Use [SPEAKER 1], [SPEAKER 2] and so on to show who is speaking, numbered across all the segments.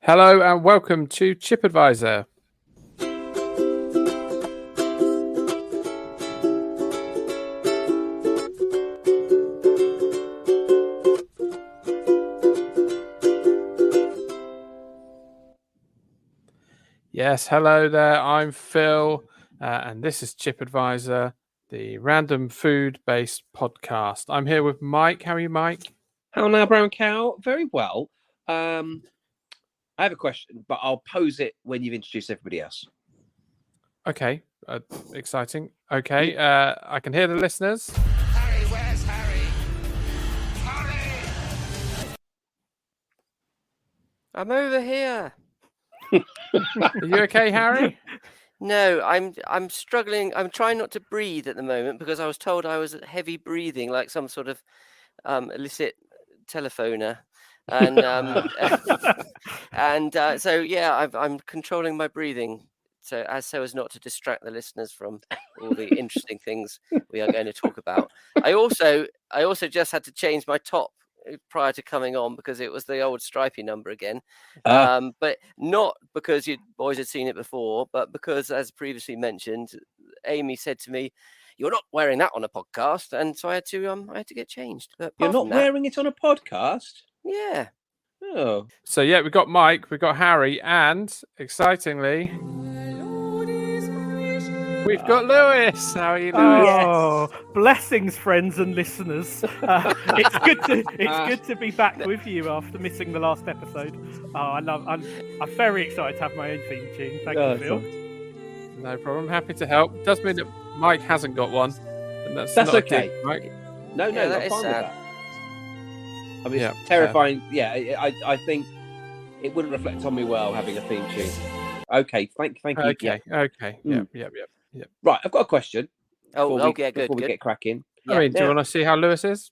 [SPEAKER 1] Hello and welcome to Chip Advisor. Yes, hello there. I'm Phil, and this is Chip Advisor, the random food-based podcast. I'm here with Mike. How are you, Mike?
[SPEAKER 2] How now, brown cow? Very well. I have a question, but I'll pose it when you've introduced everybody else.
[SPEAKER 1] Okay, exciting. Okay, I can hear the listeners.
[SPEAKER 3] Harry, where's Harry? Harry!
[SPEAKER 4] I'm over here.
[SPEAKER 1] Are you okay, Harry?
[SPEAKER 4] No, I'm struggling. I'm trying not to breathe at the moment because I was told I was heavy breathing, like some sort of illicit telephoner, and so yeah, I'm controlling my breathing so as not to distract the listeners from all the interesting things we are going to talk about. I also just had to change my top prior to coming on because it was the old stripy number again, but not because you boys had seen it before, but because, as previously mentioned, Amy said to me, "You're not wearing that on a podcast," and so I had to get changed. But
[SPEAKER 2] You're not wearing it on a podcast?
[SPEAKER 4] Yeah.
[SPEAKER 2] Oh.
[SPEAKER 1] So yeah, we've got Mike, we've got Harry, and excitingly, we've got Lewis. How are you, Lewis?
[SPEAKER 5] Oh, blessings, friends and listeners. It's good to be back with you after missing the last episode. I'm very excited to have my own theme tune. Thank you, Phil.
[SPEAKER 1] No problem. Happy to help. Does mean that Mike hasn't got one, and that's not
[SPEAKER 2] okay.
[SPEAKER 1] Good, Mike.
[SPEAKER 2] No,
[SPEAKER 4] that
[SPEAKER 2] I'm
[SPEAKER 4] is
[SPEAKER 2] fine
[SPEAKER 4] sad.
[SPEAKER 2] with that. I mean, it's terrifying. Yeah, I think it wouldn't reflect on me well having a theme tune. Okay, thank you.
[SPEAKER 1] Okay,
[SPEAKER 2] Yeah.
[SPEAKER 1] okay. Yep.
[SPEAKER 2] Right, I've got a question.
[SPEAKER 4] Before
[SPEAKER 2] we get cracking.
[SPEAKER 1] I mean, do you want to see how Lewis is?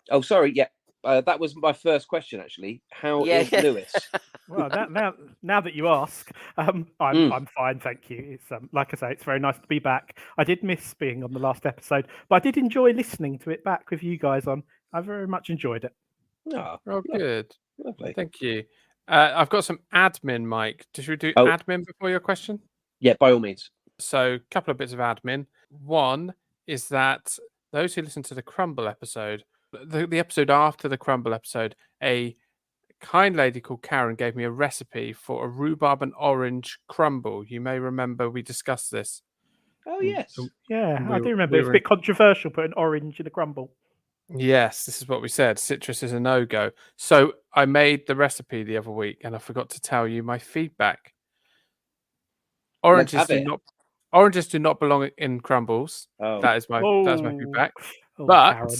[SPEAKER 2] Oh, sorry. Yeah, that was my first question actually. How is Lewis?
[SPEAKER 5] Well, now that you ask, I'm fine, thank you. It's like I say, it's very nice to be back. I did miss being on the last episode, but I did enjoy listening to it back with you guys on. I very much enjoyed it.
[SPEAKER 2] Oh,
[SPEAKER 1] good.
[SPEAKER 2] Lovely.
[SPEAKER 1] Thank you. I've got some admin, Mike. Should we do admin before your question?
[SPEAKER 2] Yeah, by all means.
[SPEAKER 1] So, a couple of bits of admin. One is that those who listen to the Crumble episode, the episode after the Crumble episode, a kind lady called Karen gave me a recipe for a rhubarb and orange crumble. You may remember we discussed this.
[SPEAKER 2] Oh, yes.
[SPEAKER 5] Yeah, I do remember. It's a bit controversial putting orange in a crumble.
[SPEAKER 1] Yes, this is what we said. Citrus is a no-go. So I made the recipe the other week and I forgot to tell you my feedback. Oranges do not belong in crumbles.
[SPEAKER 2] Oh.
[SPEAKER 1] That's my feedback.
[SPEAKER 5] But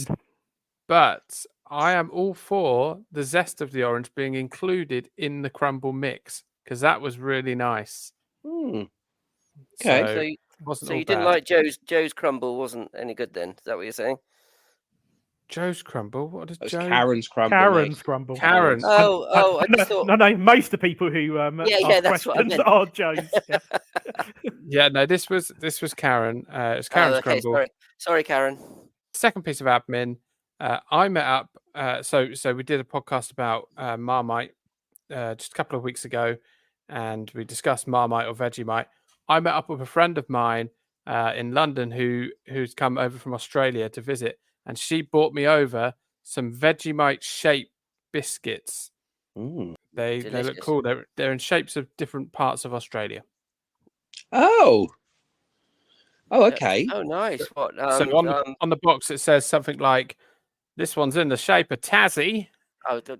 [SPEAKER 1] I am all for the zest of the orange being included in the crumble mix because that was really nice.
[SPEAKER 2] Okay.
[SPEAKER 4] So you didn't like Joe's crumble wasn't any good then? Is that what you're saying?
[SPEAKER 1] Joe's crumble? What is Joe?
[SPEAKER 2] Karen's crumble.
[SPEAKER 5] Karen's crumble.
[SPEAKER 1] Karen.
[SPEAKER 5] I just thought... No. Most of the people who ask
[SPEAKER 4] that's
[SPEAKER 5] questions are Joe's. Yeah.
[SPEAKER 1] Yeah, no, this was Karen. It's Karen's crumble.
[SPEAKER 4] Sorry, Karen.
[SPEAKER 1] Second piece of admin. I met up. So we did a podcast about Marmite just a couple of weeks ago, and we discussed Marmite or Vegemite. I met up with a friend of mine in London who's come over from Australia to visit. And she brought me over some Vegemite shaped biscuits. They look cool. They're in shapes of different parts of Australia.
[SPEAKER 2] Oh, okay.
[SPEAKER 4] Oh, nice. What?
[SPEAKER 1] So on the box it says something like, "This one's in the shape of Tassie."
[SPEAKER 4] That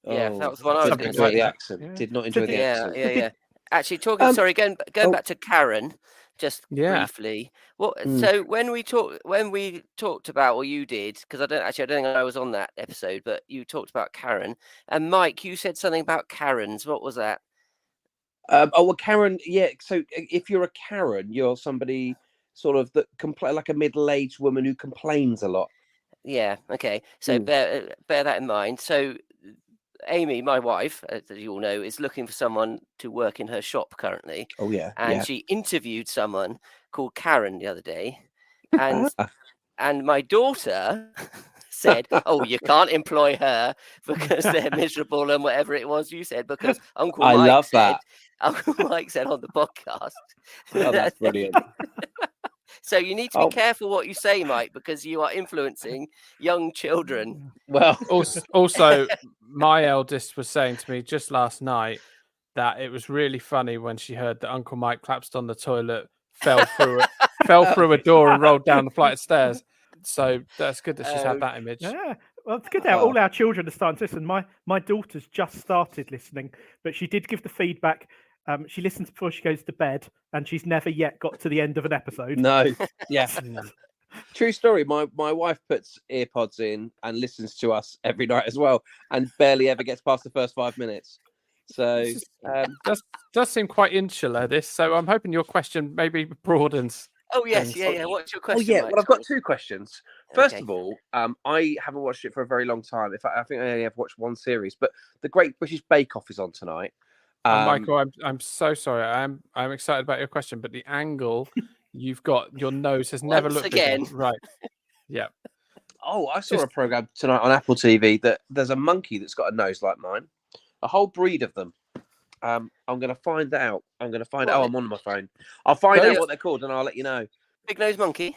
[SPEAKER 4] was what I was going to say.
[SPEAKER 2] The accent. Yeah. Did not enjoy the accent.
[SPEAKER 4] Yeah. Actually, going back to Karen. Just briefly. So when we talked about, or you did, because I don't think I was on that episode, but you talked about Karen and Mike. You said something about Karens. What was that?
[SPEAKER 2] Karen. Yeah. So if you're a Karen, you're somebody sort of that like a middle-aged woman who complains a lot.
[SPEAKER 4] Yeah. Okay. So bear that in mind. So Amy, my wife, as you all know, is looking for someone to work in her shop currently.
[SPEAKER 2] Oh, yeah.
[SPEAKER 4] And she interviewed someone called Karen the other day. And and my daughter said, "Oh, you can't employ her because they're miserable," and whatever it was you said, because Uncle
[SPEAKER 2] I
[SPEAKER 4] Mike
[SPEAKER 2] love
[SPEAKER 4] said,
[SPEAKER 2] that.
[SPEAKER 4] Uncle Mike said on the podcast.
[SPEAKER 2] Oh, that's brilliant.
[SPEAKER 4] So you need to be
[SPEAKER 2] Oh.
[SPEAKER 4] careful what you say, Mike, because you are influencing young children.
[SPEAKER 2] Well,
[SPEAKER 1] Also, my eldest was saying to me just last night that it was really funny when she heard that Uncle Mike collapsed on the toilet, fell through a door, and rolled down the flight of stairs. So that's good that she's had that image.
[SPEAKER 5] Yeah, well, it's good that all our children are starting to listen. My daughter's just started listening, but she did give the feedback. She listens before she goes to bed, and she's never yet got to the end of an episode.
[SPEAKER 2] no, yeah. True story. My wife puts earpods in and listens to us every night as well, and barely ever gets past the first 5 minutes. So
[SPEAKER 1] does seem quite insular, this. So I'm hoping your question maybe broadens.
[SPEAKER 4] Oh yes,
[SPEAKER 1] things.
[SPEAKER 4] yeah. What's your
[SPEAKER 2] Oh
[SPEAKER 4] question?
[SPEAKER 2] yeah,
[SPEAKER 4] Mike?
[SPEAKER 2] well I've got 2 questions. First
[SPEAKER 4] Okay.
[SPEAKER 2] of all, I haven't watched it for a very long time. In fact, I think I only have watched one series. But the Great British Bake Off is on tonight.
[SPEAKER 1] Michael, I'm so sorry. I'm excited about your question, but the angle you've got, your nose has never
[SPEAKER 4] Once
[SPEAKER 1] looked
[SPEAKER 4] again.
[SPEAKER 1] bigger. Right. Yeah.
[SPEAKER 2] Oh, I saw a program tonight on Apple TV that there's a monkey that's got a nose like mine. A whole breed of them. I'm going to find out. I'm on my phone. I'll find out what they're called and I'll let you know.
[SPEAKER 4] Big nose monkey.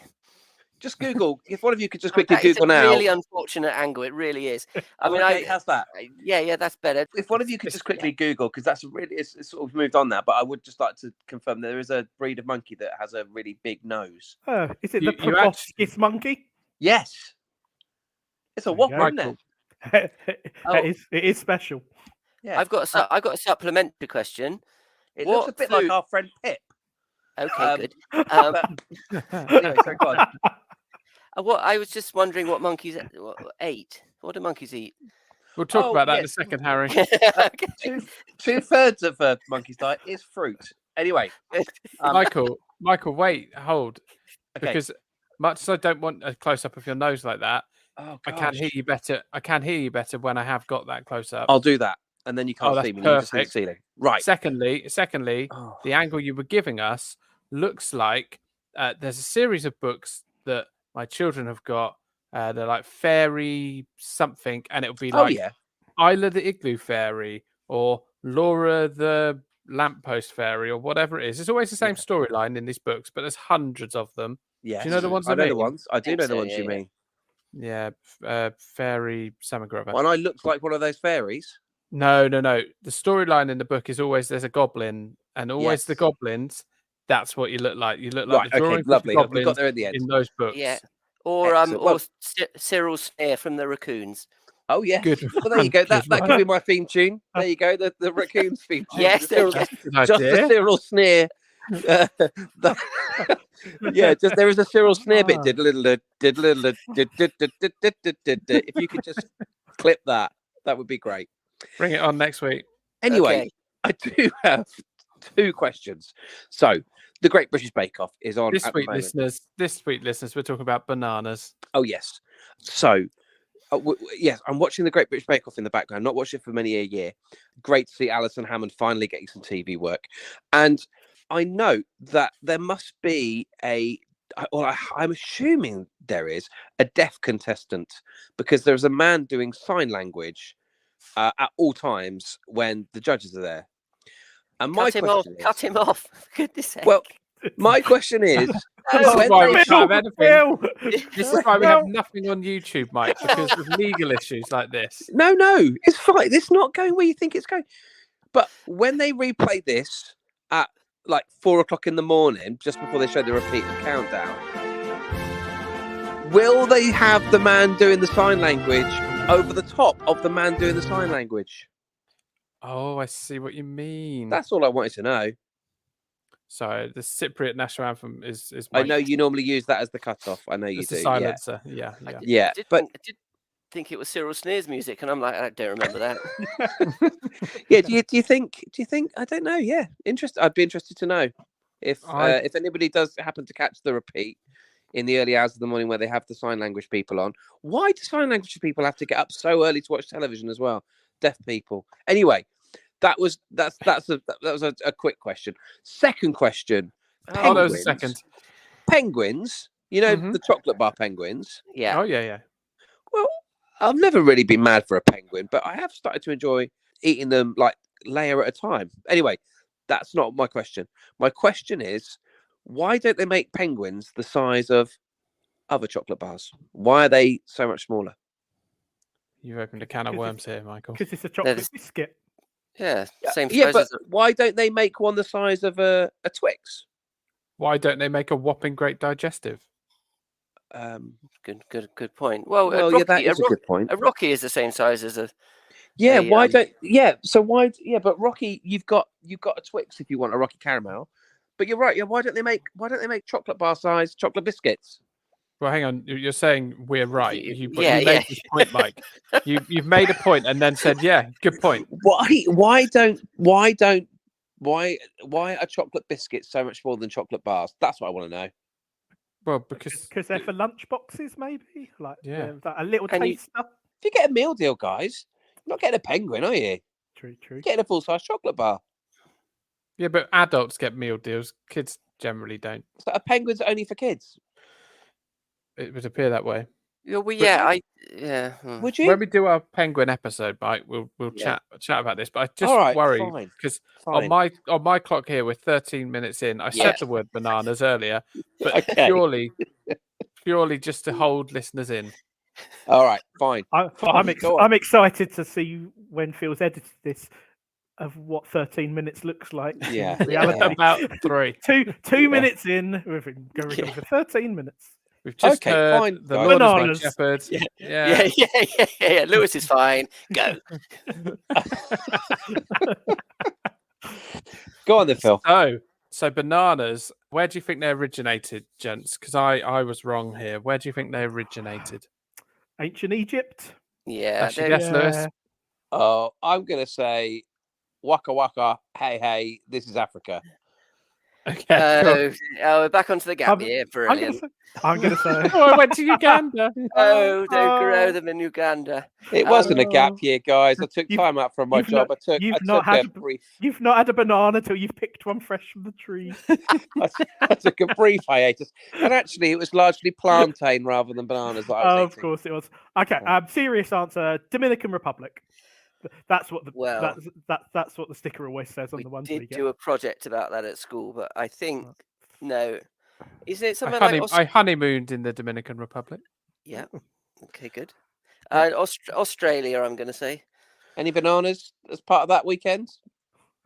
[SPEAKER 2] Just Google. If one of you could just quickly
[SPEAKER 4] That is
[SPEAKER 2] Google
[SPEAKER 4] a
[SPEAKER 2] now.
[SPEAKER 4] really unfortunate angle. It really is. I mean,
[SPEAKER 2] how's that?
[SPEAKER 4] Yeah, that's better.
[SPEAKER 2] If one of you could just quickly Google, because that's really it's sort of moved on now. But I would just like to confirm there is a breed of monkey that has a really big nose.
[SPEAKER 5] Is it
[SPEAKER 1] You-
[SPEAKER 5] the
[SPEAKER 1] you
[SPEAKER 5] proboscis monkey?
[SPEAKER 2] Yes, it's a
[SPEAKER 5] There you
[SPEAKER 2] whopper,
[SPEAKER 5] go.
[SPEAKER 2] isn't it?
[SPEAKER 5] It is special.
[SPEAKER 2] Yeah,
[SPEAKER 4] I've got a supplementary question.
[SPEAKER 2] it looks a
[SPEAKER 4] what
[SPEAKER 2] bit
[SPEAKER 4] food-
[SPEAKER 2] like our friend Pip.
[SPEAKER 4] Okay, good.
[SPEAKER 2] Anyway, so go on.
[SPEAKER 4] What I was just wondering what monkeys ate. What do monkeys eat?
[SPEAKER 1] We'll talk
[SPEAKER 2] Oh,
[SPEAKER 1] about that in a
[SPEAKER 2] yes.
[SPEAKER 1] second, Harry.
[SPEAKER 4] Okay.
[SPEAKER 2] 2/3 of a monkey's diet is fruit. Anyway,
[SPEAKER 1] Michael, wait, hold.
[SPEAKER 2] okay.
[SPEAKER 1] Because much as I don't want a close up of your nose like that,
[SPEAKER 2] Oh,
[SPEAKER 1] I can hear you better. I can hear you better when I have got that close up.
[SPEAKER 2] I'll do that, and then you can't
[SPEAKER 1] that's
[SPEAKER 2] see me. You just see the
[SPEAKER 1] perfect.
[SPEAKER 2] ceiling. Right.
[SPEAKER 1] Secondly,
[SPEAKER 2] Oh.
[SPEAKER 1] the angle you were giving us looks like there's a series of books that my children have got. They're like fairy something, and it'll be
[SPEAKER 2] Oh
[SPEAKER 1] like
[SPEAKER 2] yeah.
[SPEAKER 1] Isla the Igloo Fairy or Laura the Lamppost Fairy or whatever it is. It's always the same storyline in these books, but there's hundreds of them.
[SPEAKER 2] Yes.
[SPEAKER 1] Do you know the ones
[SPEAKER 2] I
[SPEAKER 1] I
[SPEAKER 2] know the
[SPEAKER 1] mean?
[SPEAKER 2] ones. I do
[SPEAKER 4] Think
[SPEAKER 2] know the
[SPEAKER 4] so,
[SPEAKER 2] ones you
[SPEAKER 4] yeah.
[SPEAKER 2] mean.
[SPEAKER 1] Yeah, fairy something or other.
[SPEAKER 2] When I looked like one of those fairies.
[SPEAKER 1] No. The storyline in the book is always there's a goblin, and always the
[SPEAKER 2] Yes.
[SPEAKER 1] goblins. That's what you look like. You look like
[SPEAKER 2] Right.
[SPEAKER 1] the
[SPEAKER 2] Okay.
[SPEAKER 1] drawings of the
[SPEAKER 2] Lovely. We got
[SPEAKER 1] goblins
[SPEAKER 2] there at the end.
[SPEAKER 1] in those books.
[SPEAKER 4] Yeah. Or
[SPEAKER 2] Excellent. Well-
[SPEAKER 4] Cyril Snare from the Raccoons.
[SPEAKER 2] Oh yes.
[SPEAKER 1] Good
[SPEAKER 2] Well, there you go.
[SPEAKER 1] one,
[SPEAKER 2] That
[SPEAKER 1] good
[SPEAKER 2] could be my theme tune. There you go. The raccoons theme tune.
[SPEAKER 4] Yes,
[SPEAKER 2] The Cyril-
[SPEAKER 4] there
[SPEAKER 1] That's a good
[SPEAKER 2] just the
[SPEAKER 1] idea.
[SPEAKER 2] Cyril Snare. Yeah, just there is a Cyril Snare bit.
[SPEAKER 5] Ah.
[SPEAKER 2] Did a little. If you could just clip that, that would be great.
[SPEAKER 1] Bring it on next week.
[SPEAKER 2] Anyway,
[SPEAKER 4] Okay.
[SPEAKER 2] I do have 2 questions. So, the Great British Bake Off is on
[SPEAKER 1] This
[SPEAKER 2] at the
[SPEAKER 1] week,
[SPEAKER 2] moment.
[SPEAKER 1] listeners, we're talking about bananas.
[SPEAKER 2] Oh yes. So, yes, I'm watching the Great British Bake Off in the background. Not watched it for many a year. Great to see Alison Hammond finally getting some TV work, and I know that there must be I'm assuming there is a deaf contestant because there's a man doing sign language at all times when the judges are there. And my
[SPEAKER 4] Cut him off.
[SPEAKER 2] question is,
[SPEAKER 4] Cut him off. For goodness sake.
[SPEAKER 2] well, my question is,
[SPEAKER 1] This
[SPEAKER 4] Oh,
[SPEAKER 1] is why we
[SPEAKER 5] Phil,
[SPEAKER 1] can't have anything.
[SPEAKER 5] Phil.
[SPEAKER 1] This is why we have nothing on YouTube, Mike, because of legal issues like this.
[SPEAKER 2] no, it's fine. It's not going where you think it's going. But when they replay this at like 4 o'clock in the morning, just before they show the repeat and countdown, will they have the man doing the sign language over the top of the man doing the sign language?
[SPEAKER 1] Oh, I see what you mean.
[SPEAKER 2] That's all I wanted to know.
[SPEAKER 1] Sorry, the Cypriot national anthem is.
[SPEAKER 2] I know you normally use that as the cutoff. I know you
[SPEAKER 1] It's
[SPEAKER 2] do.
[SPEAKER 1] a
[SPEAKER 2] Yeah.
[SPEAKER 1] silencer. Yeah.
[SPEAKER 2] Yeah,
[SPEAKER 4] I
[SPEAKER 2] but
[SPEAKER 4] did think it was Cyril Snare's music, and I'm like, I don't remember that.
[SPEAKER 2] yeah. Do you think? I don't know. Yeah, I'd be interested to know if anybody does happen to catch the repeat in the early hours of the morning where they have the sign language people on. Why do sign language people have to get up so early to watch television as well? Deaf people. Anyway, that was a quick question. Second question.
[SPEAKER 1] Oh, there was a second.
[SPEAKER 2] Penguins. You know
[SPEAKER 1] Mhm.
[SPEAKER 2] the chocolate bar penguins.
[SPEAKER 4] Yeah.
[SPEAKER 1] Oh, yeah.
[SPEAKER 2] Well, I've never really been mad for a penguin, but I have started to enjoy eating them like layer at a time. Anyway, that's not my question. My question is, why don't they make penguins the size of other chocolate bars? Why are they so much smaller?
[SPEAKER 1] You've opened a can of worms here, Michael.
[SPEAKER 5] Because it's a chocolate biscuit.
[SPEAKER 4] Yeah, same
[SPEAKER 2] Yeah,
[SPEAKER 4] size
[SPEAKER 2] but
[SPEAKER 4] as a...
[SPEAKER 2] why don't they make one the size of a Twix?
[SPEAKER 1] Why don't they make a whopping great digestive?
[SPEAKER 4] Good point. Well,
[SPEAKER 2] Yeah, that is a good point.
[SPEAKER 4] A Rocky is the same size as a...
[SPEAKER 2] Yeah, why don't? Yeah, so why? Yeah, but Rocky, you've got a Twix if you want a Rocky caramel. But you're right. Yeah, why don't they make chocolate bar size chocolate biscuits?
[SPEAKER 1] Well, hang on. You're saying we're right. You
[SPEAKER 4] Yeah,
[SPEAKER 1] made this point, Mike. You've made a point and then said, "Yeah, good point."
[SPEAKER 2] Why are chocolate biscuits so much more than chocolate bars? That's what I want to know.
[SPEAKER 1] Well, because
[SPEAKER 5] they're for lunch boxes, maybe. Like,
[SPEAKER 1] Yeah.
[SPEAKER 5] a little
[SPEAKER 4] And you-
[SPEAKER 5] taster.
[SPEAKER 2] If you get a meal deal, guys, you're not getting a penguin, are you?
[SPEAKER 5] True.
[SPEAKER 2] You're getting a full size chocolate bar.
[SPEAKER 1] yeah, but adults get meal deals. Kids generally don't.
[SPEAKER 2] So a penguin's only for kids.
[SPEAKER 1] It would appear that way.
[SPEAKER 4] Would
[SPEAKER 2] Would you?
[SPEAKER 1] When we do our penguin episode, Mike, we'll
[SPEAKER 4] Yeah.
[SPEAKER 1] chat about this. But I just
[SPEAKER 2] All right,
[SPEAKER 1] worry
[SPEAKER 2] fine,
[SPEAKER 1] because
[SPEAKER 2] fine.
[SPEAKER 1] on my clock here, we're 13 minutes in. I said the word bananas earlier, but
[SPEAKER 2] Okay.
[SPEAKER 1] purely just to hold listeners in.
[SPEAKER 2] All right, fine.
[SPEAKER 5] I'm excited to see when Phil's edited this of what 13 minutes looks like.
[SPEAKER 2] Yeah.
[SPEAKER 5] in reality.
[SPEAKER 1] About 3.
[SPEAKER 5] Two minutes in, we're going for 13 minutes.
[SPEAKER 1] We've just
[SPEAKER 2] Okay,
[SPEAKER 1] heard
[SPEAKER 2] fine,
[SPEAKER 1] the
[SPEAKER 2] guys.
[SPEAKER 1] Lord
[SPEAKER 5] Bananas.
[SPEAKER 1] is my shepherd.
[SPEAKER 4] Yeah. Lewis is fine. Go.
[SPEAKER 2] Go on then, Phil.
[SPEAKER 1] So bananas. Where do you think they originated, gents? Because I was wrong here. Where do you think they originated?
[SPEAKER 5] Ancient Egypt.
[SPEAKER 4] Yeah.
[SPEAKER 1] That's your guess, Lewis.
[SPEAKER 2] Oh, I'm gonna say, waka waka. Hey, this is Africa.
[SPEAKER 1] Okay. Cool.
[SPEAKER 4] We're back onto the gap year. Brilliant.
[SPEAKER 5] I'm gonna say.
[SPEAKER 1] Oh, I went to Uganda.
[SPEAKER 4] Don't grow them in Uganda.
[SPEAKER 2] It wasn't a gap year, guys. I took
[SPEAKER 5] You've-
[SPEAKER 2] time out from my
[SPEAKER 5] you've
[SPEAKER 2] job.
[SPEAKER 5] not-
[SPEAKER 2] I took a brief.
[SPEAKER 5] You've not had a banana till you've picked one fresh from the tree.
[SPEAKER 2] I took a brief hiatus, and actually, it was largely plantain rather than bananas that I was
[SPEAKER 5] Of
[SPEAKER 2] eating.
[SPEAKER 5] course it was. Okay. Serious answer. Dominican Republic. That's what that's what the sticker always says on the ones we
[SPEAKER 4] did
[SPEAKER 5] get.
[SPEAKER 4] do a project about that at school, but I think no. Isn't it something
[SPEAKER 1] I honeymooned in the Dominican Republic.
[SPEAKER 4] Yeah. Okay, good. Australia, I'm going to say.
[SPEAKER 2] Any bananas as part of that weekend?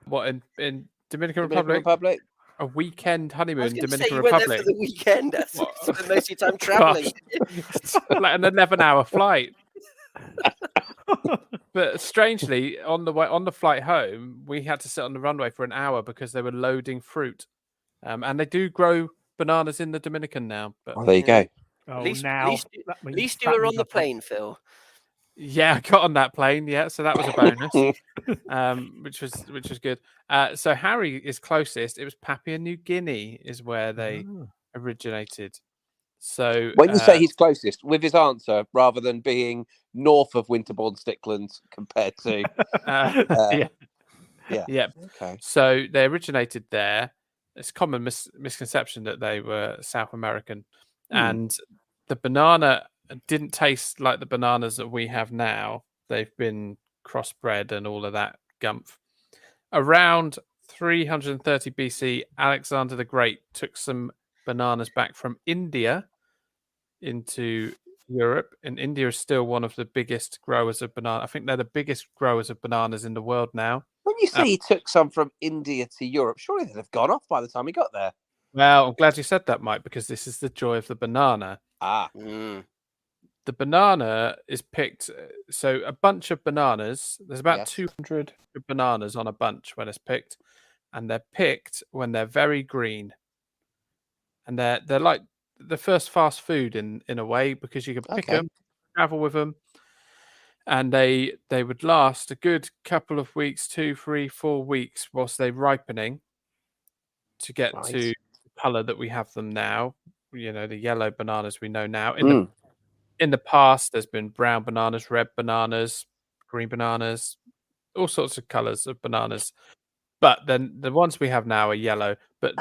[SPEAKER 1] What in Dominican
[SPEAKER 2] Dominican
[SPEAKER 1] Republic?
[SPEAKER 2] Republic?
[SPEAKER 1] A weekend
[SPEAKER 4] I
[SPEAKER 1] honeymoon
[SPEAKER 4] was
[SPEAKER 1] in
[SPEAKER 4] going to say
[SPEAKER 1] Dominican
[SPEAKER 4] you went there
[SPEAKER 1] Republic.
[SPEAKER 4] for the weekend. That's
[SPEAKER 1] What?
[SPEAKER 4] spent most of your time traveling.
[SPEAKER 1] Like an 11-hour flight. But strangely, on the flight home, we had to sit on the runway for an hour because they were loading fruit, and they do grow bananas in the Dominican now. But
[SPEAKER 2] Oh, there you go.
[SPEAKER 5] Oh,
[SPEAKER 4] At least
[SPEAKER 5] that
[SPEAKER 4] you were
[SPEAKER 5] means
[SPEAKER 4] on the
[SPEAKER 5] I've got-
[SPEAKER 4] plane, Phil.
[SPEAKER 1] yeah, I got on that plane. Yeah, so that was a bonus, which was good. So Harry is closest. It was Papua New Guinea is where they originated. So
[SPEAKER 2] When you say he's closest, with his answer, rather than being north of Winterbourne Stickland compared to,
[SPEAKER 1] yeah.
[SPEAKER 2] Okay.
[SPEAKER 1] So they originated there. It's a common misconception that they were South American, and the banana didn't taste like the bananas that we have now. They've been crossbred and all of that gumph. Around 330 BC, Alexander the Great took some bananas back from India into Europe, and India is still one of the biggest growers of banana. I think they're the biggest growers of bananas in the world now.
[SPEAKER 2] When you say he took some from India to Europe, surely they'd have gone off by the time he got there.
[SPEAKER 1] Well, I'm glad you said that, Mike, because this is the joy of the banana. The banana is picked. So a bunch of bananas, there's about 200 bananas on a bunch when it's picked, and they're picked when they're very green. And they're like the first fast food in a way, because you can pick them, travel with them, and they would last a good couple of weeks, 2, 3, 4 weeks, whilst they're ripening to get to the color that we have them now. You know, the yellow bananas we know now. In the past, there's been brown bananas, red bananas, green bananas, all sorts of colors of bananas. But then the ones we have now are yellow. But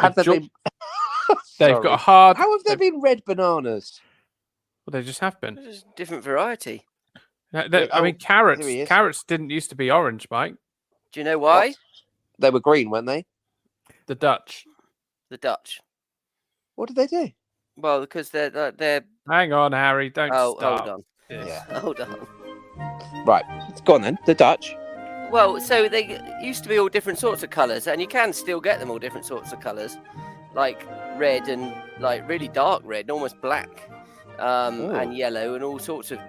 [SPEAKER 1] they've got a hard.
[SPEAKER 2] How have there been red bananas?
[SPEAKER 1] Well, they just have been.
[SPEAKER 4] Just different variety.
[SPEAKER 1] I mean,
[SPEAKER 2] Here he is.
[SPEAKER 1] carrots didn't used to be orange, Mike.
[SPEAKER 4] Do you know why?
[SPEAKER 2] What? They were green, weren't they?
[SPEAKER 1] The Dutch.
[SPEAKER 4] The Dutch.
[SPEAKER 2] What did they do?
[SPEAKER 4] Well, because they're.
[SPEAKER 1] Hang on, Harry. Don't
[SPEAKER 4] Oh,
[SPEAKER 1] start.
[SPEAKER 4] hold on.
[SPEAKER 1] this.
[SPEAKER 2] Yeah.
[SPEAKER 4] Hold on.
[SPEAKER 2] Right, go on then. The Dutch.
[SPEAKER 4] Well, so they used to be all different sorts of colours, and you can still get them all different sorts of colours, like red and like really dark red, almost black, and yellow, and all sorts of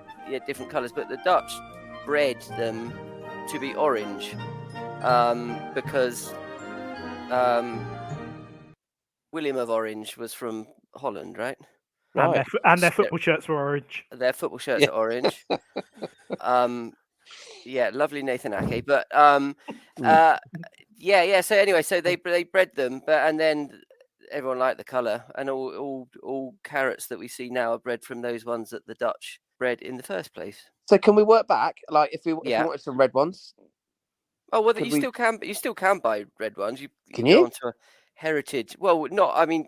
[SPEAKER 4] different colours. But the Dutch bred them to be orange because William of Orange was from Holland, right?
[SPEAKER 2] Right.
[SPEAKER 5] And their football shirts were orange.
[SPEAKER 4] Their football shirts
[SPEAKER 2] Yeah.
[SPEAKER 4] are orange. Yeah, lovely Nathan Ake. But yeah. So anyway, so they bred them, and then everyone liked the colour, and all carrots that we see now are bred from those ones that the Dutch bred in the first place.
[SPEAKER 2] So can we work back? Like if we
[SPEAKER 4] Yeah.
[SPEAKER 2] wanted some red ones,
[SPEAKER 4] Oh well,
[SPEAKER 2] Could
[SPEAKER 4] you
[SPEAKER 2] we-
[SPEAKER 4] still can buy red ones. You
[SPEAKER 2] Can
[SPEAKER 4] go
[SPEAKER 2] you?
[SPEAKER 4] onto a heritage. Well, not. I mean,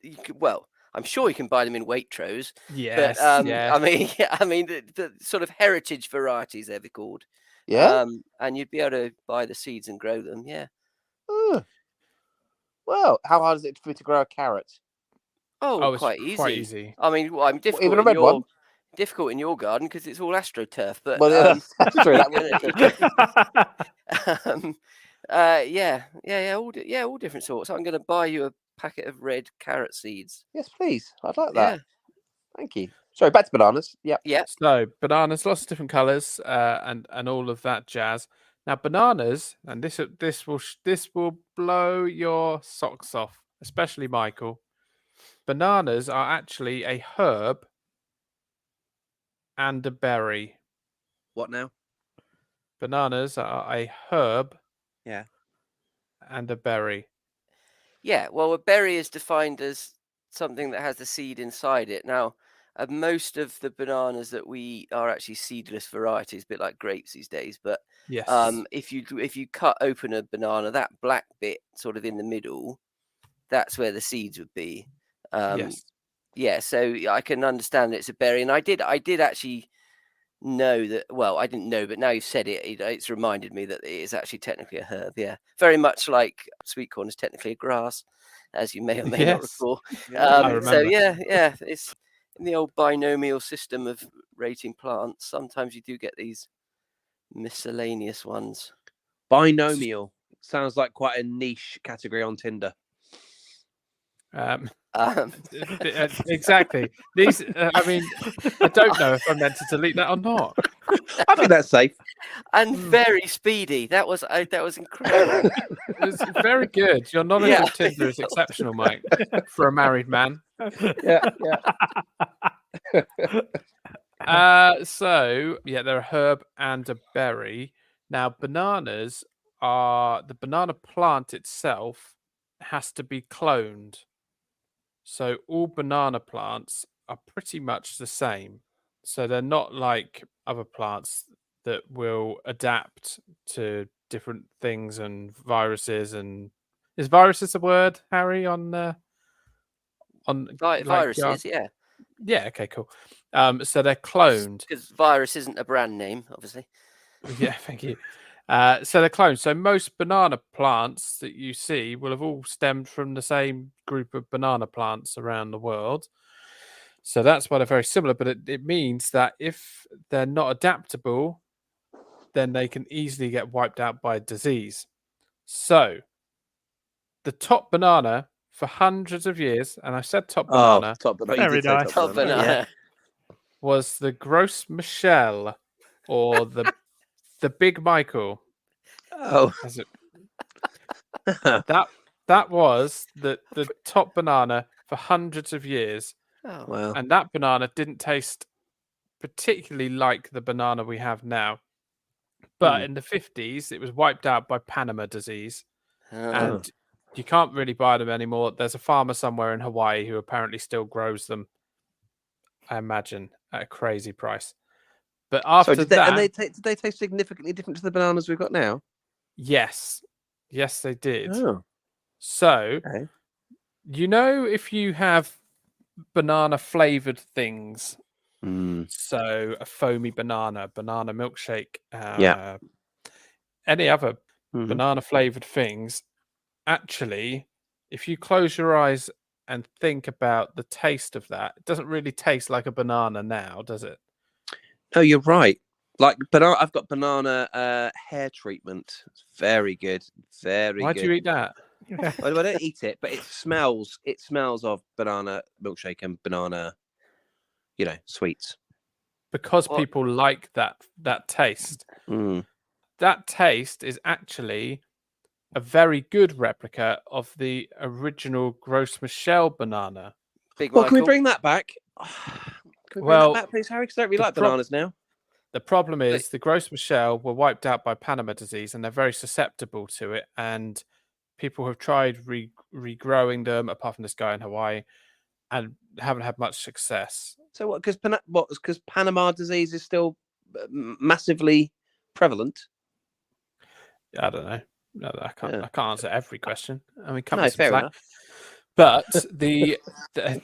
[SPEAKER 4] you could, well, I'm sure you can buy them in Waitrose.
[SPEAKER 1] Yes.
[SPEAKER 4] But
[SPEAKER 1] yeah.
[SPEAKER 4] I mean, the sort of heritage varieties they're called.
[SPEAKER 2] yeah.
[SPEAKER 4] And you'd be able to buy the seeds and grow them. Yeah.
[SPEAKER 2] Oh. Well, how hard is it for me to grow a carrot?
[SPEAKER 4] Oh,
[SPEAKER 1] it's
[SPEAKER 4] quite easy.
[SPEAKER 1] Quite easy.
[SPEAKER 4] I mean, well, I'm difficult.
[SPEAKER 2] Even a red one?
[SPEAKER 4] Difficult in your garden because it's all astroturf. But
[SPEAKER 2] Well, yeah, that's true. That would
[SPEAKER 4] all different sorts. I'm going to buy you a packet of red carrot seeds.
[SPEAKER 2] Yes, please. I'd like
[SPEAKER 4] Yeah.
[SPEAKER 2] that. Thank you. Sorry, back to bananas. Yep.
[SPEAKER 4] Yeah.
[SPEAKER 1] So bananas, lots of different colours, and all of that jazz. Now bananas, and this will blow your socks off, especially Michael. Bananas are actually a herb and a berry.
[SPEAKER 2] What now?
[SPEAKER 1] Bananas are a herb.
[SPEAKER 2] Yeah.
[SPEAKER 1] And a berry.
[SPEAKER 4] Yeah, well, a berry is defined as something that has the seed inside it. Now, most of the bananas that we eat are actually seedless varieties, a bit like grapes these days. But
[SPEAKER 1] Yes.
[SPEAKER 4] if you cut open a banana, that black bit sort of in the middle, that's where the seeds would be.
[SPEAKER 1] Yes.
[SPEAKER 4] Yeah, so I can understand it's a berry, and I did actually know that. Well, I didn't know, but now you've said it, it's reminded me that it is actually technically a herb. Yeah, very much like sweet corn is technically a grass, as you may or may not
[SPEAKER 1] Yes.
[SPEAKER 4] recall.
[SPEAKER 1] I
[SPEAKER 4] So
[SPEAKER 1] remember.
[SPEAKER 4] yeah, it's in the old binomial system of rating plants. Sometimes you do get these miscellaneous ones.
[SPEAKER 2] Binomial sounds like quite a niche category on Tinder.
[SPEAKER 1] Exactly. These. I mean, I don't know if I'm meant to delete that or not.
[SPEAKER 2] I think that's safe.
[SPEAKER 4] And very speedy. That was incredible.
[SPEAKER 1] It was very good. Your knowledge
[SPEAKER 4] Yeah.
[SPEAKER 1] of Tinder is exceptional, Mike, for a married man.
[SPEAKER 2] Yeah.
[SPEAKER 1] So yeah, they're a herb and a berry. Now, bananas are the banana plant itself has to be cloned. So all banana plants are pretty much the same. So they're not like other plants that will adapt to different things and viruses. And is viruses a word, Harry? On like,
[SPEAKER 4] Viruses, yeah.
[SPEAKER 1] yeah. Okay, cool. So they're cloned.
[SPEAKER 4] Because virus isn't a brand name, obviously.
[SPEAKER 1] Yeah, thank you. So they're cloned. So most banana plants that you see will have all stemmed from the same group of banana plants around the world. So that's why they're very similar. But it means that if they're not adaptable, then they can easily get wiped out by disease. So the top banana for hundreds of years, and I said top banana,
[SPEAKER 2] Top banana.
[SPEAKER 5] Very
[SPEAKER 2] You did say
[SPEAKER 5] nice.
[SPEAKER 4] Top banana.
[SPEAKER 2] Yeah.
[SPEAKER 1] was the Gros Michel or the Big Michael.
[SPEAKER 2] Oh.
[SPEAKER 1] As it, that was the top banana for hundreds of years,
[SPEAKER 4] Oh,
[SPEAKER 2] Wow.
[SPEAKER 1] and that banana didn't taste particularly like the banana we have now. But in the 50s, it was wiped out by Panama disease, and you can't really buy them anymore. There's a farmer somewhere in Hawaii who apparently still grows them, I imagine, at a crazy price. But after
[SPEAKER 2] So
[SPEAKER 1] that,
[SPEAKER 2] did they taste significantly different to the bananas we've got now?
[SPEAKER 1] yes, they did.
[SPEAKER 2] Oh.
[SPEAKER 1] So,
[SPEAKER 2] Okay.
[SPEAKER 1] you know, if you have banana flavored things, So a foamy banana milkshake,
[SPEAKER 2] Yeah.
[SPEAKER 1] any other
[SPEAKER 2] Mhm.
[SPEAKER 1] banana flavored things. Actually, if you close your eyes and think about the taste of that, it doesn't really taste like a banana now, does it?
[SPEAKER 2] No, you're right. Like banana, I've got banana hair treatment. It's very good, very
[SPEAKER 1] Why
[SPEAKER 2] good.
[SPEAKER 1] do you eat that?
[SPEAKER 2] Well, I don't eat it, but it smells. It smells of banana milkshake and banana, sweets.
[SPEAKER 1] Because
[SPEAKER 4] What?
[SPEAKER 1] people like that taste.
[SPEAKER 2] Mm.
[SPEAKER 1] That taste is actually a very good replica of the original Gros Michel banana.
[SPEAKER 4] Big
[SPEAKER 2] Well, can we
[SPEAKER 4] Michael.
[SPEAKER 2] bring that back? Can we bring that back, please, Harry? Because I don't really
[SPEAKER 1] the
[SPEAKER 2] like bananas now.
[SPEAKER 1] The problem is the Gros Michel were wiped out by Panama disease, and they're very susceptible to it. And people have tried regrowing them, apart from this guy in Hawaii, and haven't had much success.
[SPEAKER 2] So what? Because Panama disease is still massively prevalent.
[SPEAKER 1] I don't know. No, I can't.
[SPEAKER 2] Yeah.
[SPEAKER 1] I can't answer every question. I mean, cut
[SPEAKER 2] No,
[SPEAKER 1] me some
[SPEAKER 2] fair
[SPEAKER 1] slack.
[SPEAKER 2] enough.
[SPEAKER 1] But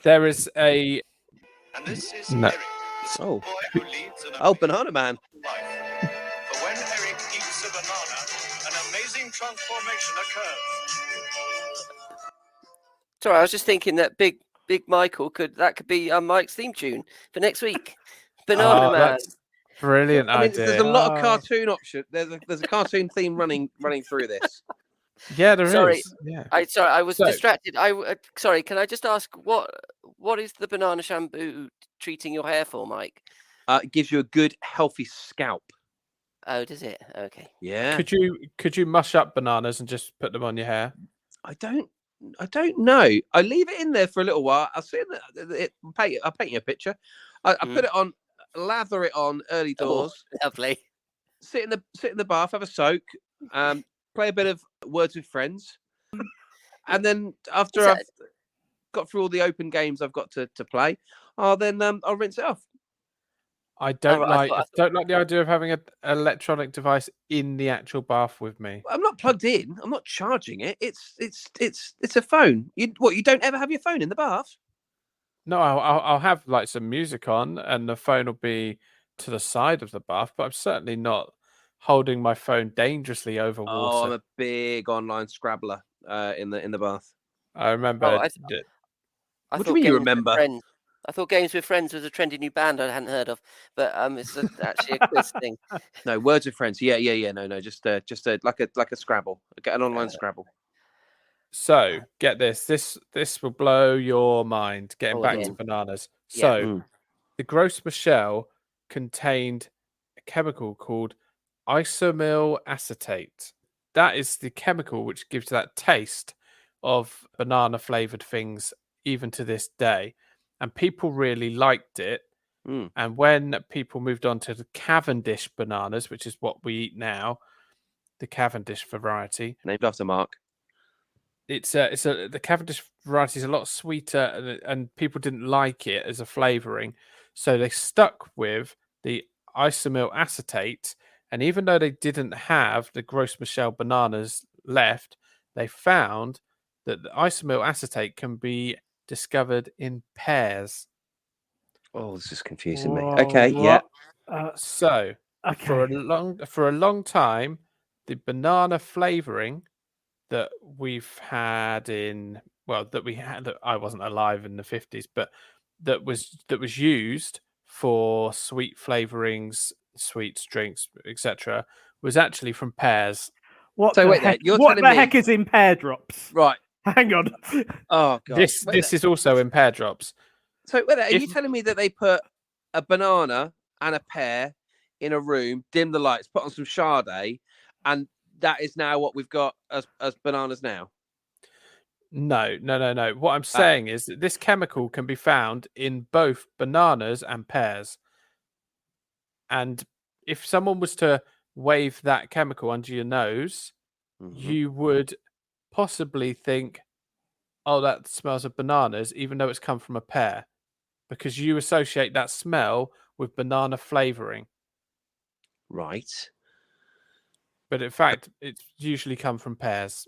[SPEAKER 1] there is a
[SPEAKER 3] And this is
[SPEAKER 1] No.
[SPEAKER 3] Eric, the
[SPEAKER 2] Oh.
[SPEAKER 3] boy who leads an
[SPEAKER 2] Oh, Banana Man.
[SPEAKER 3] life. But when Eric eats a banana, an amazing transformation occurs.
[SPEAKER 4] Sorry, I was just thinking that Big Michael could be Mike's theme tune for next week. Banana
[SPEAKER 1] Oh,
[SPEAKER 4] Man.
[SPEAKER 1] that's brilliant
[SPEAKER 2] I mean,
[SPEAKER 1] idea.
[SPEAKER 2] there's a lot of
[SPEAKER 5] Oh.
[SPEAKER 2] cartoon option. There's a cartoon theme running through this.
[SPEAKER 1] Yeah, there is.
[SPEAKER 4] Sorry.
[SPEAKER 1] Yeah.
[SPEAKER 4] I was
[SPEAKER 1] So-
[SPEAKER 4] distracted. Sorry, can I just ask what is the banana shampoo treating your hair for, Mike?
[SPEAKER 2] It gives you a good, healthy scalp.
[SPEAKER 4] Oh, does it? Okay.
[SPEAKER 2] Yeah.
[SPEAKER 1] Could you mush up bananas and just put them on your hair?
[SPEAKER 2] I don't know. I leave it in there for a little while. I'll see I'll paint you a picture. I put it on, lather it on early doors.
[SPEAKER 4] Oh, lovely.
[SPEAKER 2] Sit in the bath, have a soak. Play a bit of Words with Friends, and then after I've got through all the open games I've got to play, I'll rinse it off.
[SPEAKER 1] I don't
[SPEAKER 4] right, I
[SPEAKER 1] don't like the idea of having an electronic device in the actual bath with me.
[SPEAKER 2] I'm not plugged in. I'm not charging it. It's a phone. You don't ever have your phone in the bath?
[SPEAKER 1] No, I'll have like some music on, and the phone will be to the side of the bath. But I'm certainly not holding my phone dangerously over
[SPEAKER 2] Oh,
[SPEAKER 1] water.
[SPEAKER 2] I'm a big online Scrabbler in the bath.
[SPEAKER 1] I remember.
[SPEAKER 4] I
[SPEAKER 2] What do you
[SPEAKER 4] thought
[SPEAKER 2] mean you
[SPEAKER 4] Games with
[SPEAKER 2] remember?
[SPEAKER 4] Friends- I thought Games with Friends was a trendy new band I hadn't heard of, but it's actually a quiz thing.
[SPEAKER 2] No, Words with Friends. Yeah. No, just like a Scrabble. Get an online Scrabble.
[SPEAKER 1] So get this. This will blow your mind. Getting
[SPEAKER 4] Oh,
[SPEAKER 1] back to
[SPEAKER 4] again.
[SPEAKER 1] bananas.
[SPEAKER 4] Yeah.
[SPEAKER 1] So the Gros Michel contained a chemical called isomyl acetate. That is the chemical which gives that taste of banana flavored things even to this day. And people really liked it.
[SPEAKER 2] Mm.
[SPEAKER 1] And when people moved on to the Cavendish bananas, which is what we eat now, the Cavendish variety,
[SPEAKER 2] Named after Mark.
[SPEAKER 1] the Cavendish variety is a lot sweeter, and people didn't like it as a flavoring, so they stuck with the isomyl acetate. And even though they didn't have the Gros Michel bananas left, they found that the isomyl acetate can be discovered in pears.
[SPEAKER 2] Oh, this is confusing me.
[SPEAKER 5] Whoa,
[SPEAKER 2] Okay, yeah.
[SPEAKER 1] So for a long time, the banana flavoring that we've had that I wasn't alive in the 50s, but that was used for sweet flavorings, sweets, drinks, etc., was actually from pears.
[SPEAKER 5] What
[SPEAKER 2] So
[SPEAKER 5] the
[SPEAKER 2] wait there,
[SPEAKER 5] heck?
[SPEAKER 2] you're
[SPEAKER 5] What
[SPEAKER 2] telling
[SPEAKER 5] the
[SPEAKER 2] me-
[SPEAKER 5] heck is in pear drops?
[SPEAKER 2] Right.
[SPEAKER 5] Hang on.
[SPEAKER 2] Oh god.
[SPEAKER 1] This is also in pear drops.
[SPEAKER 2] So wait there, are you
[SPEAKER 1] if-
[SPEAKER 2] telling me that they put a banana and a pear in a room, dim the lights, put on some Sade, and that is now what we've got as bananas now?
[SPEAKER 1] No. What I'm saying is that this chemical can be found in both bananas and pears. And if someone was to wave that chemical under your nose, you would possibly think, oh, that smells of bananas, even though it's come from a pear, because you associate that smell with banana flavoring.
[SPEAKER 2] Right.
[SPEAKER 1] But in fact, it's usually come from pears.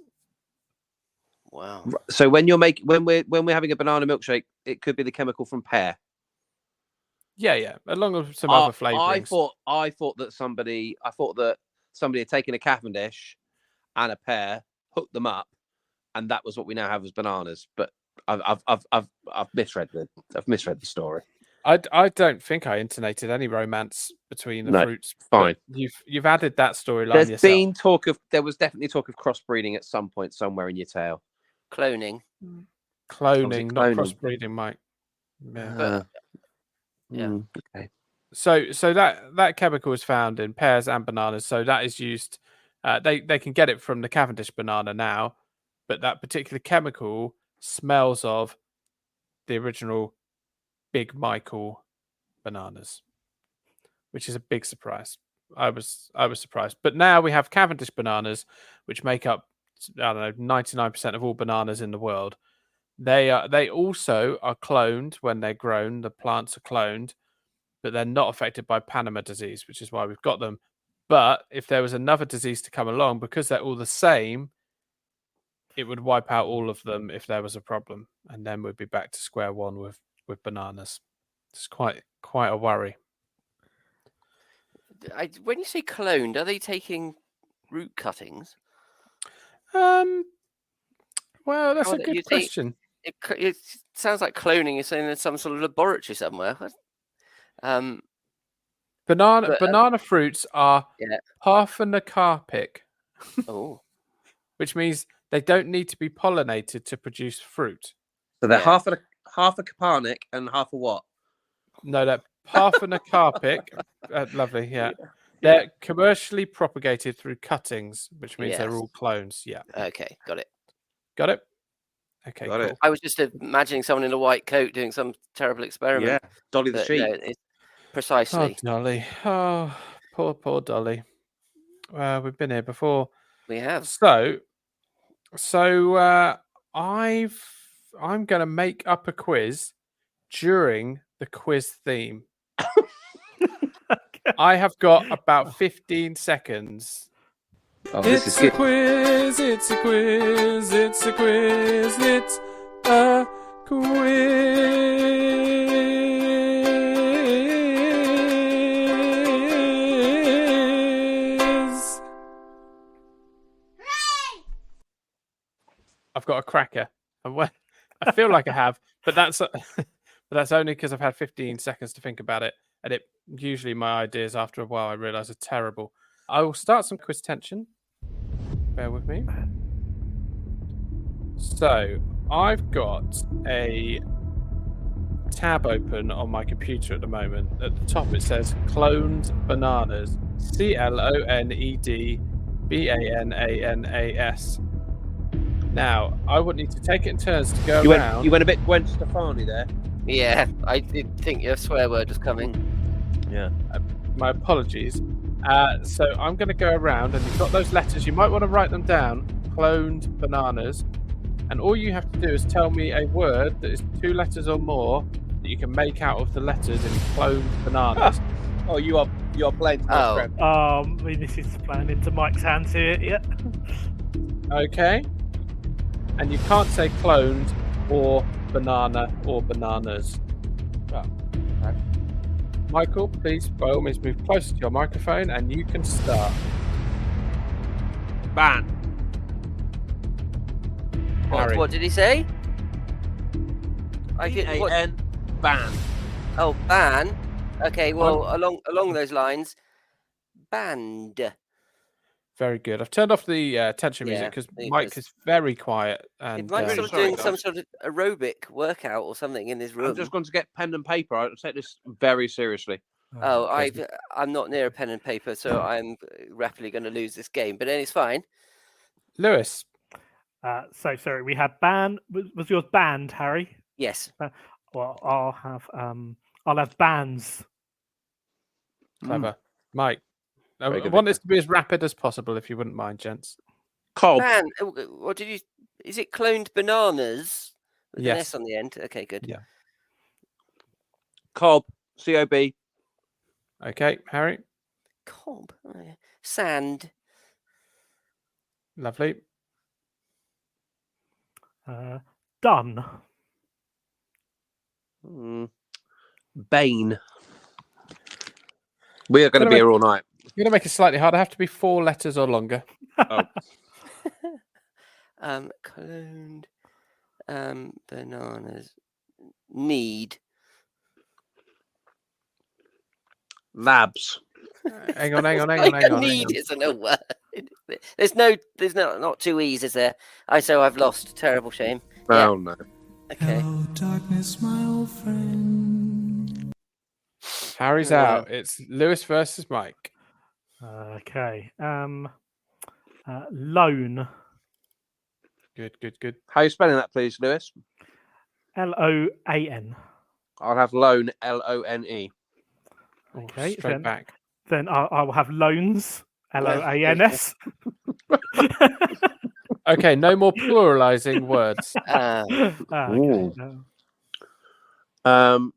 [SPEAKER 4] Wow.
[SPEAKER 2] So when we're having a banana milkshake, it could be the chemical from pear.
[SPEAKER 1] Yeah, along with some other flavourings.
[SPEAKER 2] I thought that somebody had taken a Cavendish and a pear, hooked them up, and that was what we now have as bananas. But I've misread the story.
[SPEAKER 1] I don't think I intonated any romance between the
[SPEAKER 2] No,
[SPEAKER 1] fruits.
[SPEAKER 2] fine.
[SPEAKER 1] But you've added that storyline yourself.
[SPEAKER 2] There was definitely talk of crossbreeding at some point somewhere in your tale.
[SPEAKER 4] Cloning.
[SPEAKER 1] Cloning, not
[SPEAKER 2] cloning?
[SPEAKER 1] crossbreeding, Mike. Yeah.
[SPEAKER 4] But yeah.
[SPEAKER 2] Okay.
[SPEAKER 1] So that chemical is found in pears and bananas. So that is used. They can get it from the Cavendish banana now, but that particular chemical smells of the original Big Michael bananas, which is a big surprise. I was surprised, but now we have Cavendish bananas, which make up 99% of all bananas in the world. They also are cloned when they're grown. The plants are cloned, but they're not affected by Panama disease, which is why we've got them. But if there was another disease to come along, because they're all the same, it would wipe out all of them if there was a problem, and then we'd be back to square one with bananas. It's quite a worry.
[SPEAKER 4] When you say cloned, are they taking root cuttings?
[SPEAKER 1] Well, that's
[SPEAKER 4] How
[SPEAKER 1] a
[SPEAKER 4] would
[SPEAKER 1] good
[SPEAKER 4] you say-
[SPEAKER 1] question.
[SPEAKER 4] It sounds like cloning is in some sort of laboratory somewhere.
[SPEAKER 1] Banana fruits are
[SPEAKER 4] Yeah.
[SPEAKER 1] parthenocarpic,
[SPEAKER 4] Oh,
[SPEAKER 1] which means they don't need to be pollinated to produce fruit.
[SPEAKER 2] So they're
[SPEAKER 4] Yeah.
[SPEAKER 2] half a Kaparnik and half a what?
[SPEAKER 1] No, they're parthenocarpic. Lovely, yeah. They're commercially propagated through cuttings, which means they're
[SPEAKER 4] Yes.
[SPEAKER 1] all clones. Yeah.
[SPEAKER 4] okay, got it.
[SPEAKER 1] Got it? Okay,
[SPEAKER 2] Got
[SPEAKER 1] cool.
[SPEAKER 2] it.
[SPEAKER 4] I was just imagining someone in a white coat doing some terrible experiment.
[SPEAKER 2] Yeah, Dolly the
[SPEAKER 4] but
[SPEAKER 2] sheep.
[SPEAKER 4] no, it's precisely.
[SPEAKER 1] Oh, Dolly. Oh, poor Dolly. We've been here before.
[SPEAKER 4] We have.
[SPEAKER 1] So I'm going to make up a quiz during the quiz theme. I have got about 15 seconds.
[SPEAKER 2] Oh, this is good.
[SPEAKER 1] Quiz, it's a quiz, it's a quiz, it's a quiz. I've got a cracker. I feel like I have, but that's only because I've had 15 seconds to think about it. And usually my ideas after a while I realise are terrible. I will start some quiz tension. Bear with me. So I've got a tab open on my computer at the moment. At the top it says cloned bananas. CLONED BANANAS. Now I would need to take it in turns to go around.
[SPEAKER 2] You went a bit Gwen Stefani there.
[SPEAKER 4] Yeah, I did think your swear word was coming.
[SPEAKER 2] Yeah.
[SPEAKER 1] My apologies. So I'm going to go around, and you've got those letters. You might want to write them down. Cloned bananas. And all you have to do is tell me a word that is 2 letters or more that you can make out of the letters in cloned bananas.
[SPEAKER 2] Oh, you are playing.
[SPEAKER 4] Oh.
[SPEAKER 5] This is playing into Mike's hands here. Yeah.
[SPEAKER 1] Okay. And you can't say cloned or banana or bananas. Well, right. Michael, please, by all means, move closer to your microphone and you can start.
[SPEAKER 2] Ban.
[SPEAKER 1] Harry.
[SPEAKER 4] What did he say? I get what?
[SPEAKER 2] BAN. Ban.
[SPEAKER 4] Oh, ban. Okay, well, along those lines, band.
[SPEAKER 1] Very good. I've turned off the tension
[SPEAKER 4] Yeah,
[SPEAKER 1] music because
[SPEAKER 4] because-
[SPEAKER 1] Mike is very quiet.
[SPEAKER 4] It
[SPEAKER 1] And
[SPEAKER 4] might be sort of
[SPEAKER 2] sorry,
[SPEAKER 4] doing
[SPEAKER 2] guys.
[SPEAKER 4] some sort of aerobic workout or something in his room.
[SPEAKER 2] I'm just going to get pen and paper. I take this very seriously.
[SPEAKER 4] Oh,
[SPEAKER 1] okay.
[SPEAKER 4] I'm not near a pen and paper, so I'm rapidly going to lose this game. But then it's fine.
[SPEAKER 1] Lewis.
[SPEAKER 5] So sorry, we had ban. Was yours banned, Harry?
[SPEAKER 4] Yes.
[SPEAKER 5] Well, I'll have bands.
[SPEAKER 1] Clever. Mike. I
[SPEAKER 2] Very good,
[SPEAKER 1] want
[SPEAKER 2] Victor.
[SPEAKER 1] this to be as rapid as possible, if you wouldn't mind, gents.
[SPEAKER 2] Cobb.
[SPEAKER 4] Ban. What did you? Is it cloned bananas with an
[SPEAKER 1] Yes.
[SPEAKER 4] S on the end? Okay, good.
[SPEAKER 1] Yeah.
[SPEAKER 2] Cobb. COB.
[SPEAKER 1] Okay, Harry.
[SPEAKER 4] Cob. Oh, yeah. Sand.
[SPEAKER 1] Lovely.
[SPEAKER 5] Done.
[SPEAKER 2] Bane. We are going to be here all night.
[SPEAKER 1] You're going to make it slightly harder. Have to be 4 letters or longer.
[SPEAKER 2] Oh.
[SPEAKER 4] Cloned bananas need.
[SPEAKER 2] Labs.
[SPEAKER 1] Hang on.
[SPEAKER 4] Need isn't a word. There's not 2 E's, is there? So I've lost. Terrible shame.
[SPEAKER 2] Oh no.
[SPEAKER 4] Okay.
[SPEAKER 6] Hello, darkness, my old friend.
[SPEAKER 1] Harry's out. It's Lewis versus Mike.
[SPEAKER 5] Okay. Loan.
[SPEAKER 1] Good.
[SPEAKER 2] How are you spelling that, please, Lewis?
[SPEAKER 5] LOAN.
[SPEAKER 2] I'll have loan, LONE.
[SPEAKER 5] Okay.
[SPEAKER 1] Straight back.
[SPEAKER 5] Then I will have loans. LOANS.
[SPEAKER 1] Okay, no more pluralizing words.
[SPEAKER 5] Okay.
[SPEAKER 2] Ooh.
[SPEAKER 5] No.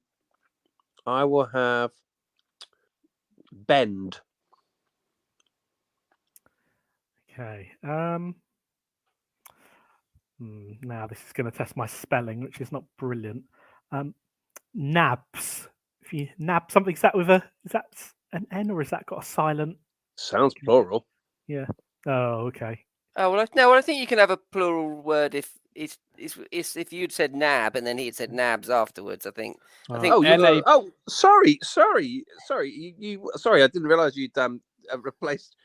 [SPEAKER 2] I will have bend.
[SPEAKER 5] Okay. Now this is going to test my spelling, which is not brilliant. Nabs. If you nab something, is that an N or is that got a silent?
[SPEAKER 2] Sounds plural.
[SPEAKER 5] Yeah. Oh, okay.
[SPEAKER 4] Oh well, I think you can have a plural word if if you'd said nab and then he had said nabs afterwards. I think.
[SPEAKER 2] Sorry. You sorry. I didn't realise you'd replaced.